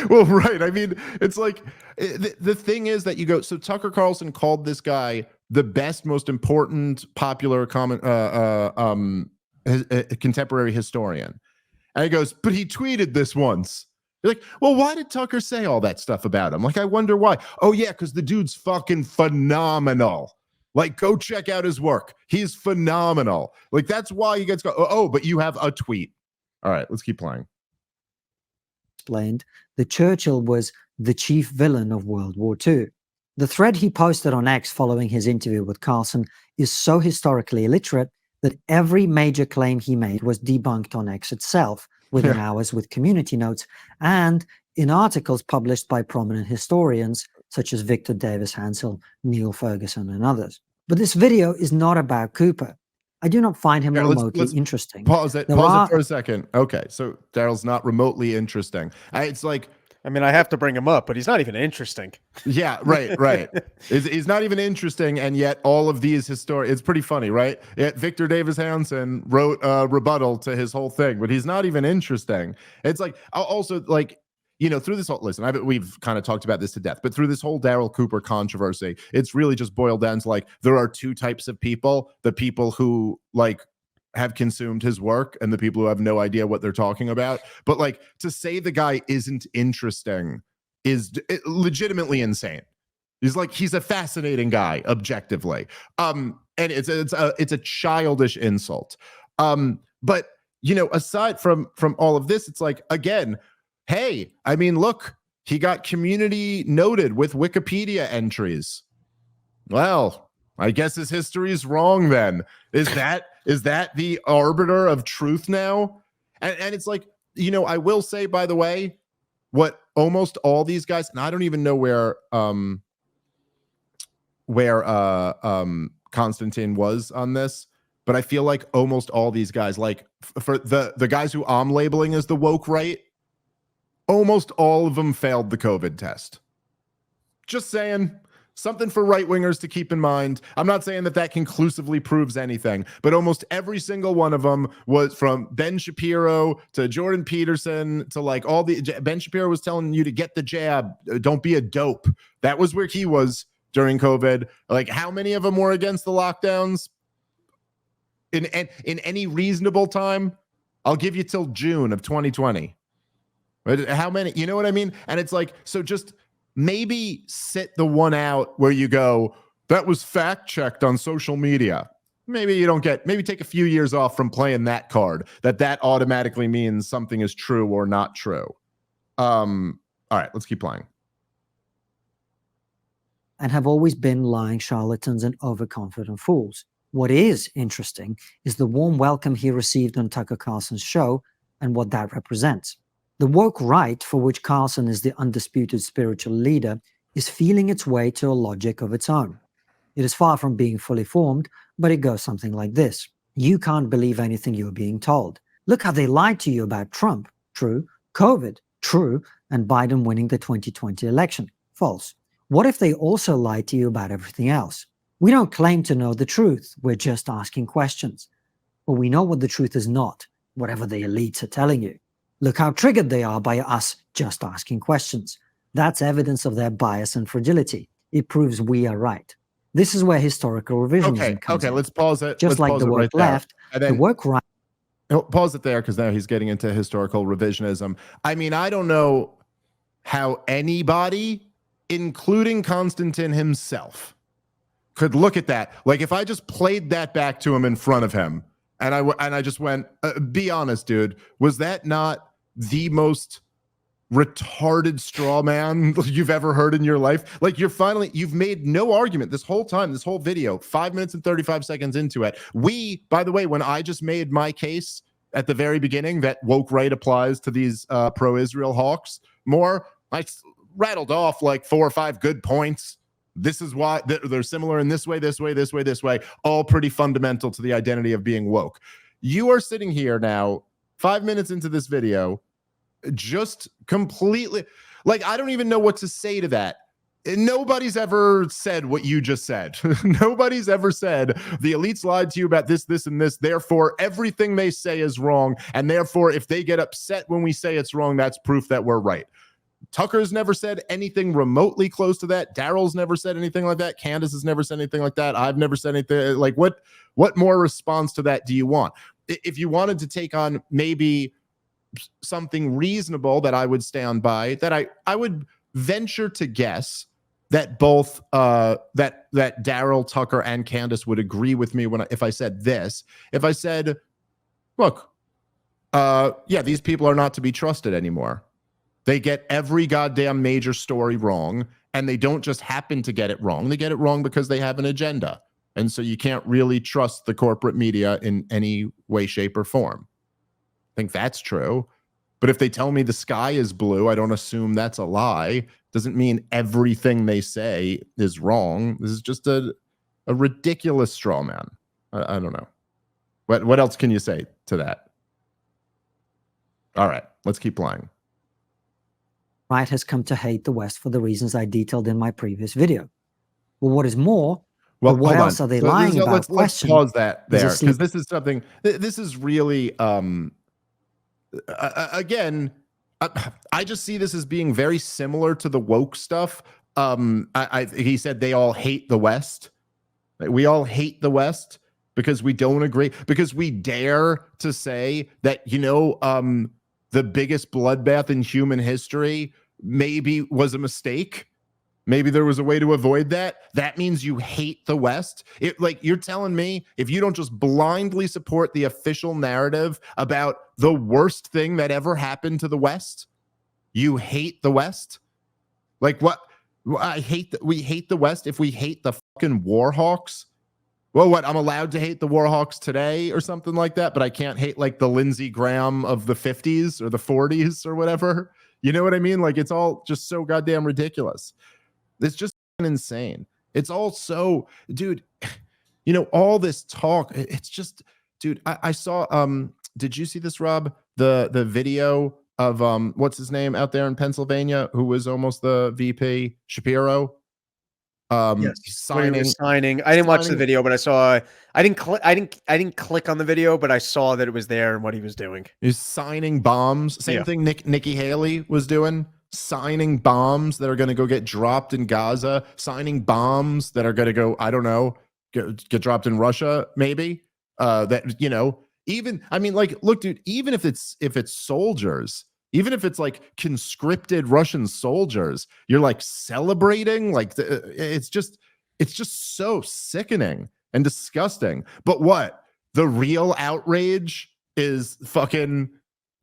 Well, right. I mean, it's like the thing is that you go. So Tucker Carlson called this guy the best, most important, popular contemporary historian, and he goes, but he tweeted this once. You're like, well, why did Tucker say all that stuff about him? Like, I wonder why. Oh yeah, because the dude's fucking phenomenal. Like, go check out his work. He's phenomenal. Like, that's why you guys go, oh, but you have a tweet. All right, let's keep playing. Explained that Churchill was the chief villain of World War II. The thread he posted on X following his interview with Carlson is so historically illiterate that every major claim he made was debunked on X itself within hours with community notes and in articles published by prominent historians such as Victor Davis Hansel, Neil Ferguson, and others. But this video is not about Cooper. I do not find him remotely interesting. Pause it for a second. Okay, so Daryl's not remotely interesting. It's like, I mean, I have to bring him up, but he's not even interesting. Yeah, right. He's not even interesting, and yet all of these it's pretty funny, right? Yet Victor Davis Hansen wrote a rebuttal to his whole thing, but he's not even interesting. It's like, also, like, you know, through this whole, listen, we've kind of talked about this to death, but through this whole Daryl Cooper controversy, it's really just boiled down to, like, there are two types of people: the people who, like, have consumed his work and the people who have no idea what they're talking about. But, like, to say the guy isn't interesting is legitimately insane. He's a fascinating guy, objectively. And it's a childish insult. But, you know, aside from all of this, it's like, again, hey, I mean, look, he got community noted with Wikipedia entries. Well, I guess his history is wrong then. Is that the arbiter of truth now? And it's like, you know, I will say, by the way, what almost all these guys, and I don't even know where Konstantin was on this, but I feel like almost all these guys, like for the guys who I'm labeling as the woke right, almost all of them failed the COVID test. Just saying. Something for right-wingers to keep in mind. I'm not saying that conclusively proves anything, but almost every single one of them was, from Ben Shapiro to Jordan Peterson to, like, all the Ben Shapiro was telling you to get the jab, don't be a dope. That was where he was during COVID. Like, how many of them were against the lockdowns in any reasonable time? I'll give you till June of 2020. But how many? You know what I mean? And it's like, so just maybe sit the one out where you go, that was fact checked on social media. Maybe you don't maybe take a few years off from playing that card, that automatically means something is true or not true. All right, let's keep playing. And have always been lying charlatans and overconfident fools. What is interesting is the warm welcome he received on Tucker Carlson's show and what that represents. The woke right, for which Carlson is the undisputed spiritual leader, is feeling its way to a logic of its own. It is far from being fully formed, but it goes something like this. You can't believe anything you're being told. Look how they lied to you about Trump. True. COVID. True. And Biden winning the 2020 election. False. What if they also lied to you about everything else? We don't claim to know the truth. We're just asking questions. But we know what the truth is not, whatever the elites are telling you. Look how triggered they are by us just asking questions. That's evidence of their bias and fragility. It proves we are right. This is where historical revisionism comes in. Let's pause it. Just like the woke left, the woke right. Pause it there, because now he's getting into historical revisionism. I mean, I don't know how anybody, including Konstantin himself, could look at that. Like, if I just played that back to him in front of him, and I just went, be honest, dude, was that not the most retarded straw man you've ever heard in your life? Like, you've made no argument this whole time, this whole video, 5 minutes and 35 seconds into it. By the way, when I just made my case at the very beginning that woke right applies to these pro-Israel hawks more, I rattled off like 4 or 5 good points. This is why they're similar in this way, this way, this way, this way, all pretty fundamental to the identity of being woke. You are sitting here now, 5 minutes into this video, just completely, Like, I don't even know what to say to that. Nobody's ever said what you just said. Nobody's ever said the elites lied to you about this, this, and this. Therefore, everything they say is wrong. And therefore, if they get upset when we say it's wrong, that's proof that we're right. Tucker's never said anything remotely close to that. Daryl's never said anything like that. Candace has never said anything like that. I've never said anything. Like, what more response to that do you want? If you wanted to take on maybe something reasonable that I would stand by, that I would venture to guess that both that Daryl, Tucker, and Candace would agree with me if I said this. If I said, look, yeah, these people are not to be trusted anymore. They get every goddamn major story wrong, and they don't just happen to get it wrong. They get it wrong because they have an agenda. And so you can't really trust the corporate media in any way, shape, or form. I think that's true. But if they tell me the sky is blue, I don't assume that's a lie. Doesn't mean everything they say is wrong. This is just a ridiculous straw man. I don't know. What else can you say to that? All right, let's keep playing. Right has come to hate the West for the reasons I detailed in my previous video. Well, what is more, well, what else are they lying about? Let's pause that there, because this is something. This is really, again, I just see this as being very similar to the woke stuff. He said they all hate the West. We all hate the West because we don't agree, because we dare to say that, the biggest bloodbath in human history maybe was a mistake. Maybe there was a way to avoid that. That means you hate the West. You're telling me if you don't just blindly support the official narrative about the worst thing that ever happened to the West, you hate the West? Like what? We hate the West if we hate the fucking war hawks. Well, what? I'm allowed to hate the war hawks today or something like that, but I can't hate like the Lindsey Graham of the 50s or the 40s or whatever. You know what I mean? Like, it's all just so goddamn ridiculous. It's just insane. It's all so, dude, all this talk, it's just, dude, I saw, did you see this, Rob? The video of, what's his name out there in Pennsylvania, who was almost the VP, Shapiro? Yes. Signing. I didn't watch the video, but I saw. I didn't click on the video, but I saw that it was there and what he was doing. He's signing bombs. Same thing Nikki Haley was doing. Signing bombs that are going to go get dropped in Gaza. Signing bombs that are going to go, I don't know, get dropped in Russia, maybe. Even, I mean, like, look, dude, even if it's soldiers. Even if it's like conscripted Russian soldiers, you're like celebrating. Like it's just so sickening and disgusting. But what? The real outrage is fucking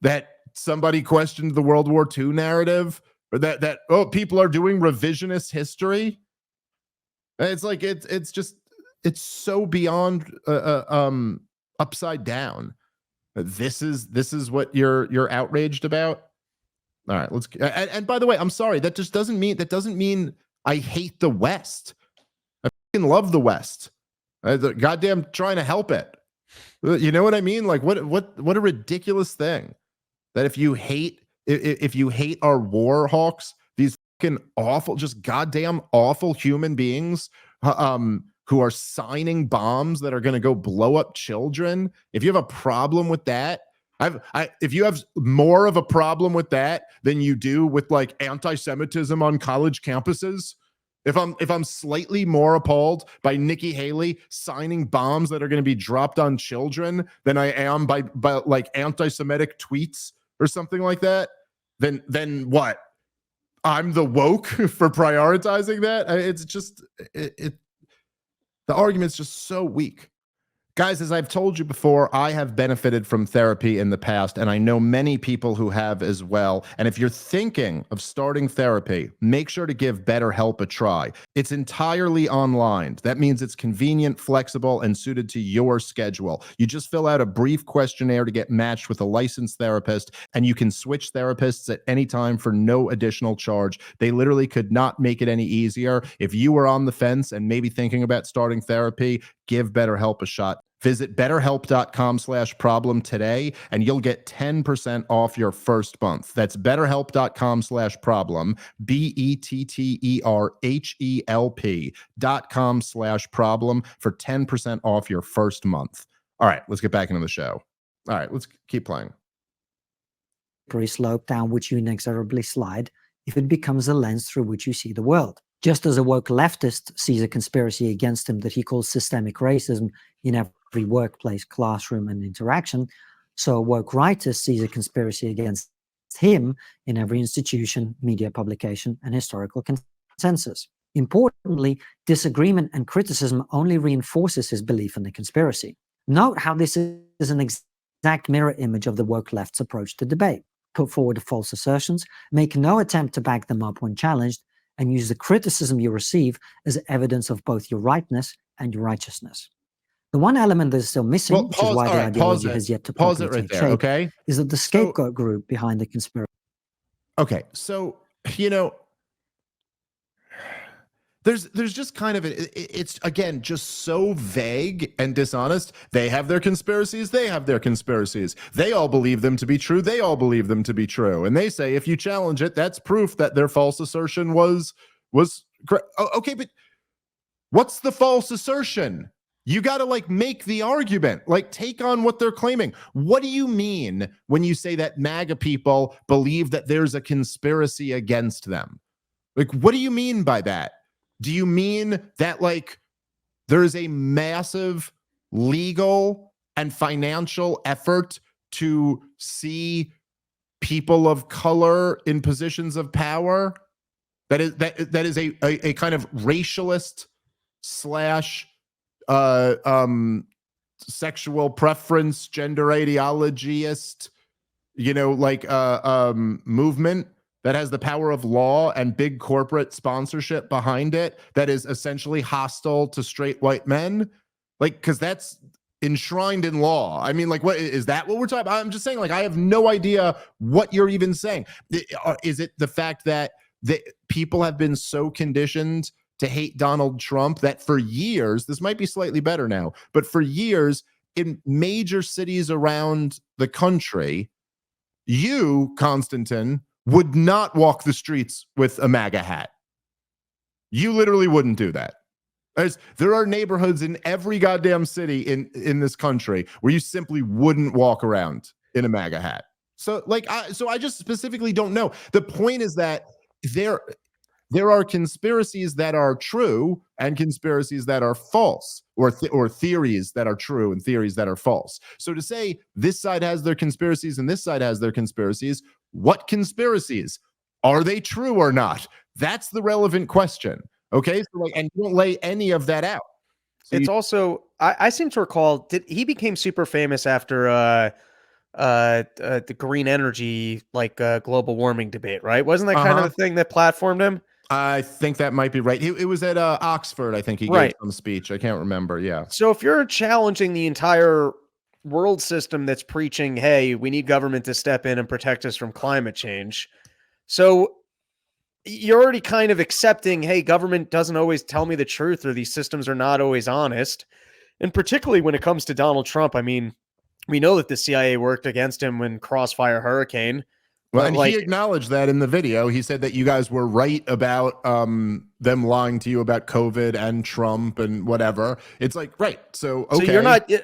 that somebody questioned the World War II narrative, or that people are doing revisionist history. It's like it's so beyond upside down. This is what you're outraged about. All right, let's. And by the way, I'm sorry. That doesn't mean I hate the West. I fucking love the West. Goddamn, trying to help it. You know what I mean? Like, what a ridiculous thing. That if you hate our war hawks, these fucking awful, just goddamn awful human beings, who are signing bombs that are going to go blow up children. If you have a problem with that, if you have more of a problem with that than you do with like anti-Semitism on college campuses, if I'm slightly more appalled by Nikki Haley signing bombs that are going to be dropped on children than I am by like anti-Semitic tweets or something like that, then what? I'm the woke for prioritizing that. It's just the argument's just so weak. Guys, as I've told you before, I have benefited from therapy in the past, and I know many people who have as well. And if you're thinking of starting therapy, make sure to give BetterHelp a try. It's entirely online. That means it's convenient, flexible, and suited to your schedule. You just fill out a brief questionnaire to get matched with a licensed therapist, and you can switch therapists at any time for no additional charge. They literally could not make it any easier. If you were on the fence and maybe thinking about starting therapy, give BetterHelp a shot. Visit betterhelp.com/problem today, and you'll get 10% off your first month. That's betterhelp.com/problem, betterhelp.com/problem for 10% off your first month. All right, let's get back into the show. All right, let's keep playing. Slope down which you inexorably slide if it becomes a lens through which you see the world. Just as a woke leftist sees a conspiracy against him that he calls systemic racism in every workplace, classroom, and interaction, so a woke rightist sees a conspiracy against him in every institution, media publication, and historical consensus. Importantly, disagreement and criticism only reinforces his belief in the conspiracy. Note how this is an exact mirror image of the woke left's approach to debate. Put forward false assertions, make no attempt to back them up when challenged, and use the criticism you receive as evidence of both your rightness and your righteousness. The one element that is still missing, which is why the ideology has yet to properly take shape, okay? is that the scapegoat group behind the conspiracy. Okay, so, you know, there's just kind of it's again just so vague and dishonest. They have their conspiracies, they have their conspiracies. They all believe them to be true, they all believe them to be true. And they say if you challenge it, that's proof that their false assertion was correct. Okay, but what's the false assertion? You got to like make the argument, like take on what they're claiming. What do you mean when you say that MAGA people believe that there's a conspiracy against them? Like, what do you mean by that? Do you mean that like there is a massive legal and financial effort to see people of color in positions of power? That is a kind of racialist slash sexual preference, gender ideologyist, you know, like movement that has the power of law and big corporate sponsorship behind it, that is essentially hostile to straight white men? Like, because that's enshrined in law. I mean, like, what is that what we're talking about? I'm just saying, like, I have no idea what you're even saying. Is it the fact that people have been so conditioned to hate Donald Trump that for years, this might be slightly better now, but for years in major cities around the country, you, Konstantin, would not walk the streets with a MAGA hat. You literally wouldn't do that. There are neighborhoods in every goddamn city in this country where you simply wouldn't walk around in a MAGA hat. So like, I just specifically don't know. The point is that there are conspiracies that are true and conspiracies that are false, or theories that are true and theories that are false. So to say this side has their conspiracies and this side has their conspiracies, what conspiracies? Are they true or not? That's the relevant question. Okay, so like, and don't lay any of that out. So it's also, I seem to recall, he became super famous after the green energy, like global warming debate, right? Wasn't that kind of the thing that platformed him? I think that might be right. It was at Oxford, I think he gave some speech. I can't remember. Yeah. So if you're challenging the entire world system that's preaching, hey, we need government to step in and protect us from climate change, so you're already kind of accepting, hey, government doesn't always tell me the truth, or these systems are not always honest. And particularly when it comes to Donald Trump, I mean, we know that the CIA worked against him when Crossfire Hurricane. Well, and he acknowledged that in the video. He said that you guys were right about them lying to you about COVID and Trump and whatever. It's like, right. So, okay.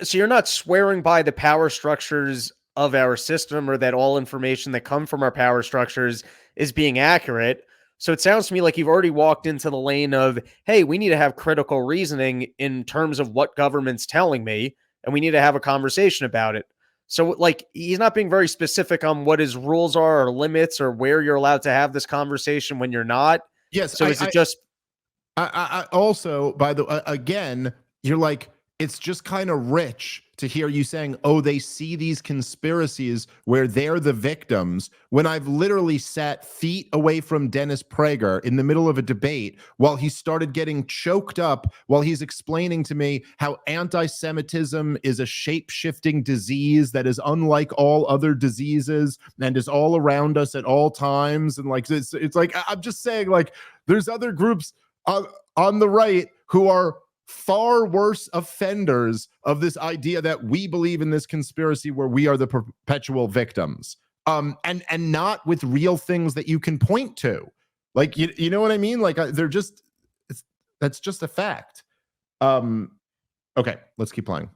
So you're not swearing by the power structures of our system, or that all information that come from our power structures is being accurate. So it sounds to me like you've already walked into the lane of, hey, we need to have critical reasoning in terms of what government's telling me, and we need to have a conversation about it. So like, he's not being very specific on what his rules are or limits or where you're allowed to have this conversation when you're not. Yes. So is it just, I also, by the again, you're like, it's just kind of rich to hear you saying, oh, they see these conspiracies where they're the victims, when I've literally sat feet away from Dennis Prager in the middle of a debate while he started getting choked up while he's explaining to me how anti-Semitism is a shape-shifting disease that is unlike all other diseases and is all around us at all times. And like, it's like, I'm just saying, like, there's other groups on the right who are far worse offenders of this idea that we believe in this conspiracy where we are the perpetual victims. And not with real things that you can point to. Like, you know what I mean? Like, that's just a fact. Okay, let's keep playing.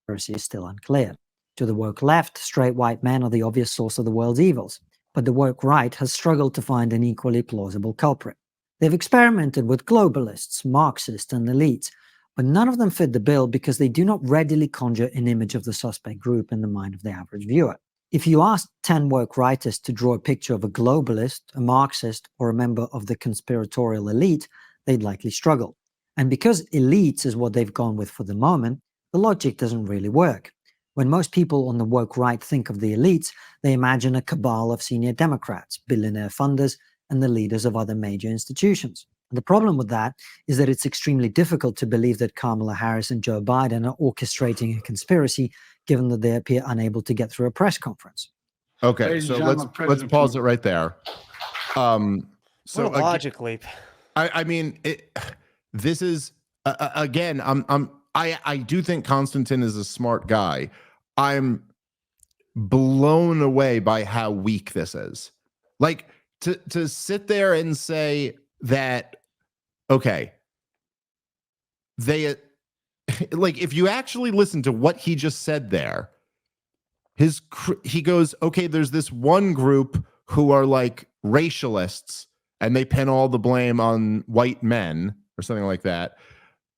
Is still unclear. To the woke left, straight white men are the obvious source of the world's evils, but the woke right has struggled to find an equally plausible culprit. They've experimented with globalists, Marxists, and elites, but none of them fit the bill because they do not readily conjure an image of the suspect group in the mind of the average viewer. If you ask 10 woke writers to draw a picture of a globalist, a Marxist, or a member of the conspiratorial elite, they'd likely struggle. And because elites is what they've gone with for the moment, the logic doesn't really work. When most people on the woke right think of the elites, they imagine a cabal of senior Democrats, billionaire funders, and the leaders of other major institutions. The problem with that is that it's extremely difficult to believe that Kamala Harris and Joe Biden are orchestrating a conspiracy, given that they appear unable to get through a press conference. Okay, so let's pause it right there. So what a logic leap. I mean, this is again. I do think Konstantin is a smart guy. I'm blown away by how weak this is. Like to sit there and say that, okay, they like, if you actually listen to what he just said there, he goes, okay, there's this one group who are like racialists and they pin all the blame on white men or something like that.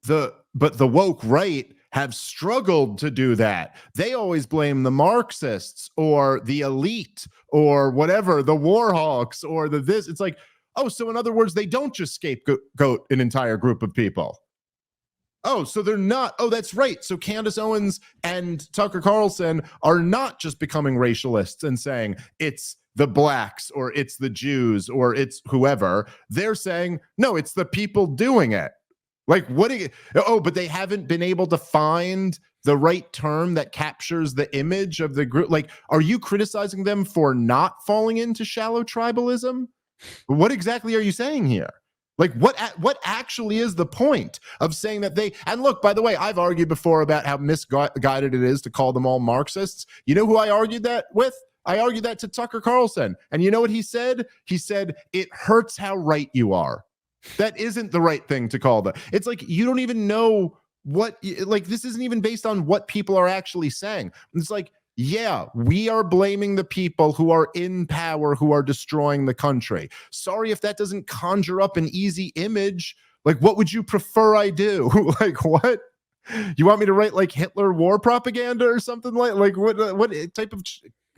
But the woke right have struggled to do that. They always blame the Marxists or the elite or whatever, the war hawks or the this. It's like, oh, so in other words, they don't just scapegoat an entire group of people. Oh, so they're not. Oh, that's right. So Candace Owens and Tucker Carlson are not just becoming racialists and saying it's the blacks or it's the Jews or it's whoever. They're saying, no, it's the people doing it. Like, what? But they haven't been able to find the right term that captures the image of the group. Like, are you criticizing them for not falling into shallow tribalism? What exactly are you saying here? Like, what actually is the point of saying that they? And look, by the way, I've argued before about how misguided it is to call them all Marxists. You know who I argued that with? I argued that to Tucker Carlson. And you know what he said? He said, it hurts how right you are. That isn't the right thing to call them. It's like, you don't even know what, like, this isn't even based on what people are actually saying. It's like, yeah, we are blaming the people who are in power, who are destroying the country. Sorry if that doesn't conjure up an easy image. Like, what would you prefer I do? Like, what? You want me to write like Hitler war propaganda or something like what type of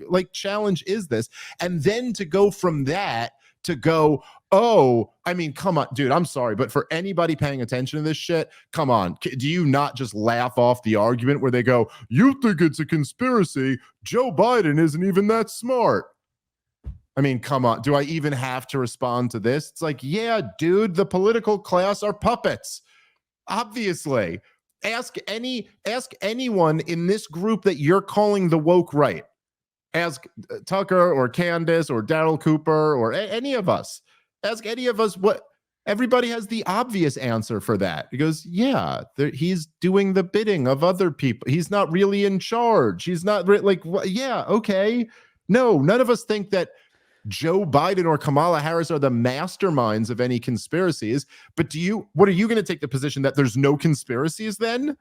like challenge is this? And then to go from that to go, oh, I mean, come on, dude, I'm sorry, but for anybody paying attention to this shit, come on. Do you not just laugh off the argument where they go, you think it's a conspiracy? Joe Biden isn't even that smart. I mean, come on. Do I even have to respond to this? It's like, yeah, dude, the political class are puppets. Obviously. Ask anyone in this group that you're calling the woke right. Ask Tucker or Candace or Daryl Cooper or any of us. Ask any of us what everybody has the obvious answer for that. He goes, yeah, he's doing the bidding of other people. He's not really in charge. He's not like, yeah, okay. No, none of us think that Joe Biden or Kamala Harris are the masterminds of any conspiracies. But what are you going to take the position that there's no conspiracies then?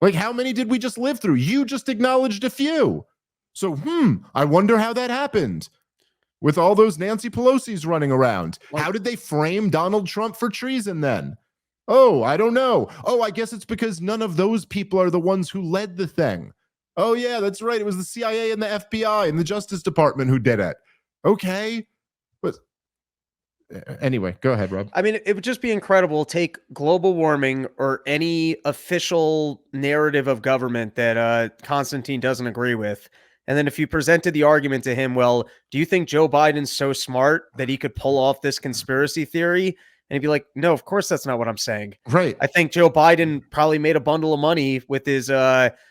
Like, how many did we just live through? You just acknowledged a few. So, I wonder how that happened with all those Nancy Pelosi's running around. How did they frame Donald Trump for treason then? Oh, I don't know. Oh, I guess it's because none of those people are the ones who led the thing. Oh, yeah, that's right. It was the CIA and the FBI and the Justice Department who did it. Okay. But anyway, go ahead, Rob. I mean, it would just be incredible. Take global warming or any official narrative of government that Konstantin doesn't agree with. And then if you presented the argument to him, well, do you think Joe Biden's so smart that he could pull off this conspiracy theory? And he'd be like, no, of course that's not what I'm saying. Right. I think Joe Biden probably made a bundle of money with his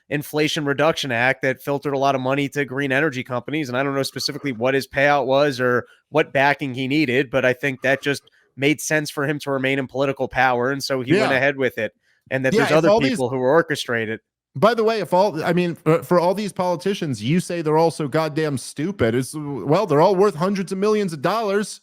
Inflation Reduction Act that filtered a lot of money to green energy companies. And I don't know specifically what his payout was or what backing he needed, but I think that just made sense for him to remain in political power, and so he went ahead with it. And that there's if other all people who orchestrate it. By the way, for all these politicians, you say they're all so goddamn stupid. They're all worth hundreds of millions of dollars.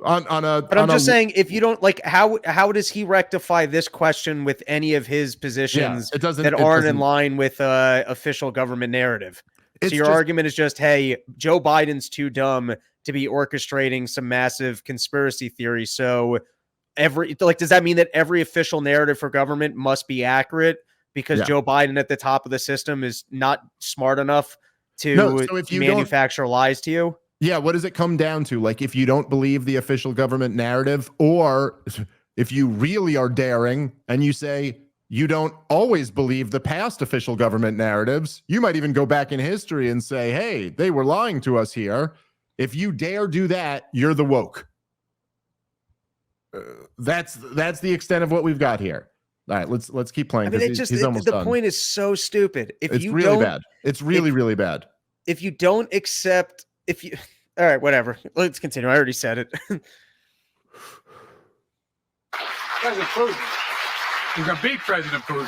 But I'm just saying, if you don't like, how does he rectify this question with any of his positions that aren't in line with official government narrative? So your argument is just, hey, Joe Biden's too dumb to be orchestrating some massive conspiracy theory. So does that mean that every official narrative for government must be accurate because Joe Biden at the top of the system is not smart enough to manufacture lies to you? Yeah, what does it come down to? Like, if you don't believe the official government narrative, or if you really are daring and you say you don't always believe the past official government narratives, you might even go back in history and say, hey, they were lying to us here. If you dare do that, you're the woke. That's the extent of what we've got here. All right, let's keep playing. He's almost done. The point is so stupid. It's really bad. It's really bad. If you don't accept, all right, whatever. Let's continue. I already said it. President Putin. You're going to beat President Putin.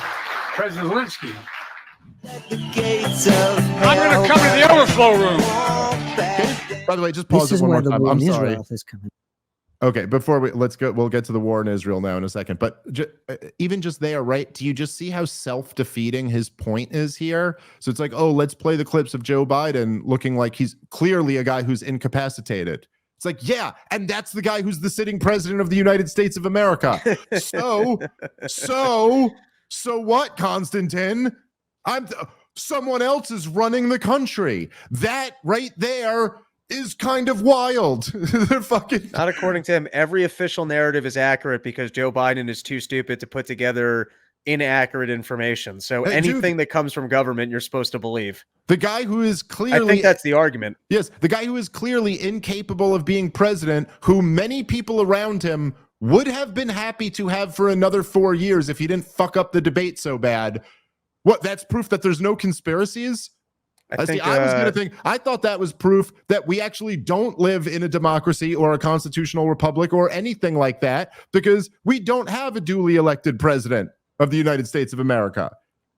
President Zelensky. I'm going to come to the overflow room. Okay. By the way, just pause it one more time. I'm sorry. Okay, before we'll get to the war in Israel now in a second. But even just there, right? Do you just see how self-defeating his point is here? So it's like, oh, let's play the clips of Joe Biden looking like he's clearly a guy who's incapacitated. It's like, yeah, and that's the guy who's the sitting president of the United States of America. So what, Konstantin? Someone else is running the country. That right there is kind of wild. They're fucking not according to him. Every official narrative is accurate because Joe Biden is too stupid to put together inaccurate information. So anything that comes from government, you're supposed to believe. The guy who is clearly, I think that's the argument. Yes, the guy who is clearly incapable of being president, who many people around him would have been happy to have for another 4 years if he didn't fuck up the debate so bad. What? That's proof that there's no conspiracies? I thought that was proof that we actually don't live in a democracy or a constitutional republic or anything like that, because we don't have a duly elected president of the United States of America.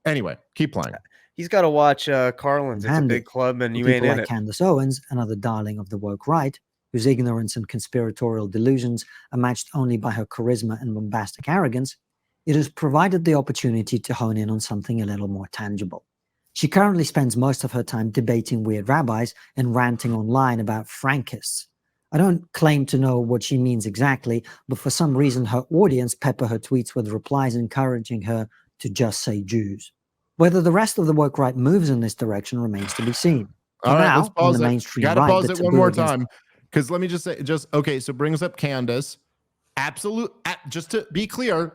Anyway, keep playing. He's got to watch Carlin's. It's a big club, and you ain't in it. Candace Owens, another darling of the woke right, whose ignorance and conspiratorial delusions are matched only by her charisma and bombastic arrogance, it has provided the opportunity to hone in on something a little more tangible. She currently spends most of her time debating weird rabbis and ranting online about Frankists. I don't claim to know what she means exactly, but for some reason her audience pepper her tweets with replies encouraging her to just say Jews. Whether the rest of the woke right moves in this direction remains to be seen. All right, let's pause it. Gotta pause it one more time, because let me just say, okay, so brings up Candace. Just to be clear,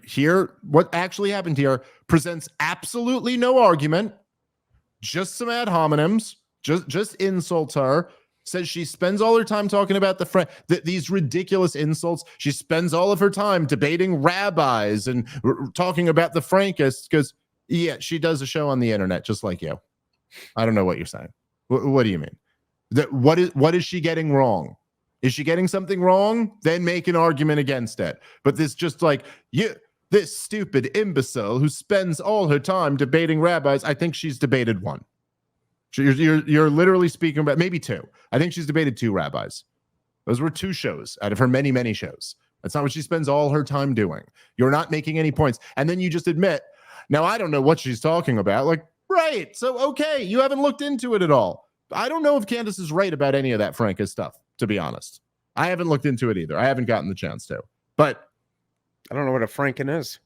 here, what actually happened here presents absolutely no argument, just some ad hominems, just insults her, says she spends all her time talking about these ridiculous insults. She spends all of her time debating rabbis and talking about the Frankists, because, yeah, she does a show on the internet just like you. I don't know what you're saying. What do you mean? What is she getting wrong? Is she getting something wrong? Then make an argument against it. But this this stupid imbecile who spends all her time debating rabbis, I think she's debated one. You're literally speaking about maybe two. I think she's debated two rabbis. Those were two shows out of her many, many shows. That's not what she spends all her time doing. You're not making any points. And then you just admit, now I don't know what she's talking about. Like, right. So, okay, you haven't looked into it at all. I don't know if Candace is right about any of that Franca stuff, to be honest. I haven't looked into it either. I haven't gotten the chance to. But I don't know what a Franken is.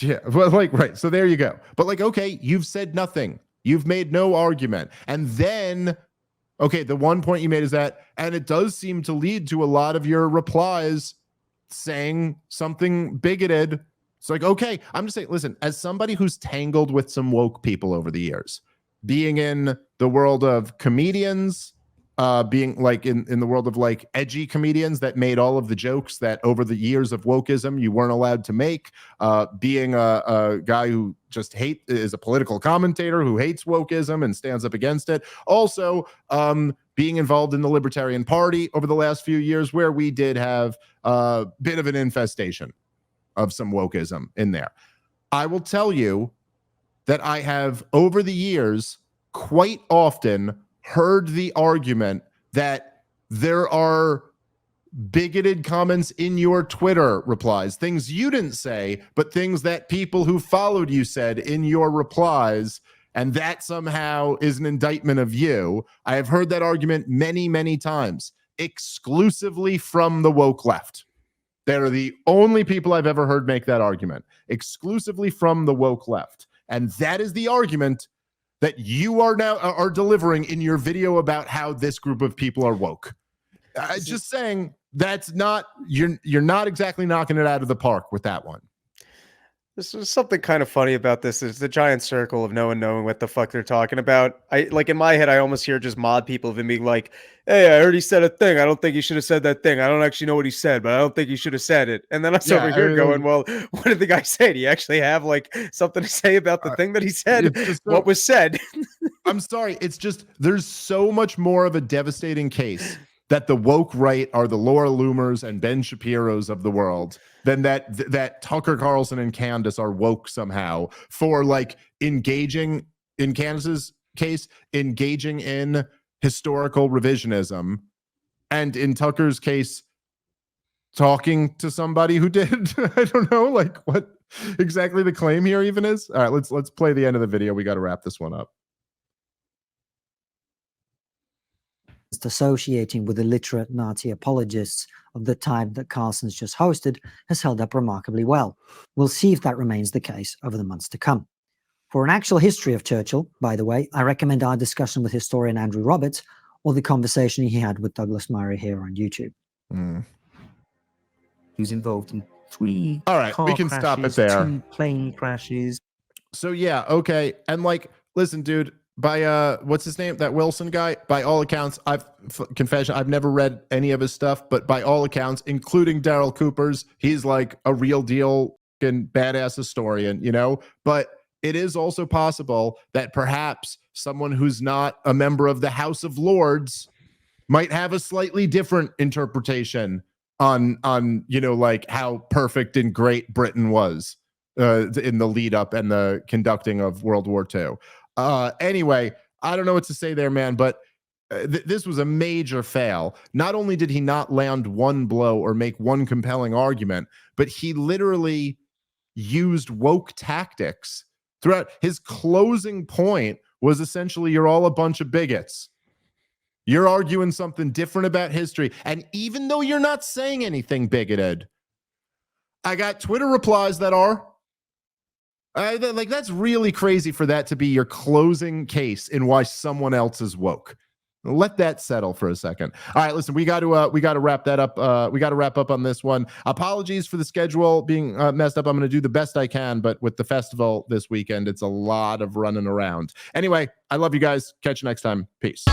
Yeah, well, right. So there you go. But okay, you've said nothing. You've made no argument. And then, okay, the one point you made is that, and it does seem to lead to a lot of your replies saying something bigoted. It's like, okay, I'm just saying, listen, as somebody who's tangled with some woke people over the years, being in the world of comedians, being like in the world of like edgy comedians that made all of the jokes that over the years of wokeism you weren't allowed to make, being a guy who just is a political commentator who hates wokeism and stands up against it. Also, being involved in the Libertarian Party over the last few years, where we did have a bit of an infestation of some wokeism in there. I will tell you that I have over the years quite often heard the argument that there are bigoted comments in your Twitter replies, things you didn't say, but things that people who followed you said in your replies, and that somehow is an indictment of you. I have heard that argument many, many times, exclusively from the woke left. They're the only people I've ever heard make that argument, exclusively from the woke left. And that is the argument that you are delivering in your video about how this group of people are woke. Just saying, that's not, you're not exactly knocking it out of the park with that one. This is something kind of funny about this is the giant circle of no one knowing what the fuck they're talking about. I like in my head, I almost hear just mod people of him being like, hey, I heard he said a thing. I don't think he should have said that thing. I don't actually know what he said, but I don't think he should have said it. And then I was over here going, well, what did the guy say? Do you actually have like something to say about the thing that he said? What was said? I'm sorry. It's just, there's so much more of a devastating case that the woke right are the Laura Loomers and Ben Shapiro's of the world than that Tucker Carlson and Candace are woke somehow for like engaging, in Candace's case, engaging in historical revisionism, and in Tucker's case, talking to somebody who did. I don't know like what exactly the claim here even is. All right, let's play the end of the video. We got to wrap this one up. Associating with illiterate Nazi apologists of the type that Carlson's just hosted has held up remarkably well. We'll see if that remains the case over the months to come. For an actual history of Churchill, by the way, I recommend our discussion with historian Andrew Roberts or the conversation he had with Douglas Murray here on YouTube. He was involved in 3 All right, we can crashes, stop it there. 2 plane crashes. So yeah, okay. And like, listen, dude, by what's his name, that Wilson guy, by all accounts, confession, I've never read any of his stuff, but by all accounts, including Daryl Cooper's, he's like a real deal and badass historian, you know. But it is also possible that perhaps someone who's not a member of the House of Lords might have a slightly different interpretation on you know, like how perfect and great Britain was in the lead up and the conducting of World War II. Anyway, I don't know what to say there, man, but this was a major fail. Not only did he not land one blow or make one compelling argument, but he literally used woke tactics throughout. His closing point was essentially, you're all a bunch of bigots. You're arguing something different about history. And even though you're not saying anything bigoted, I got Twitter replies that are. Like, that's really crazy for that to be your closing case in why someone else is woke. Let that settle for a second. All right, listen, we got to wrap that up. We got to wrap up on this one. Apologies for the schedule being messed up. I'm going to do the best I can, but with the festival this weekend, it's a lot of running around. Anyway, I love you guys. Catch you next time. Peace.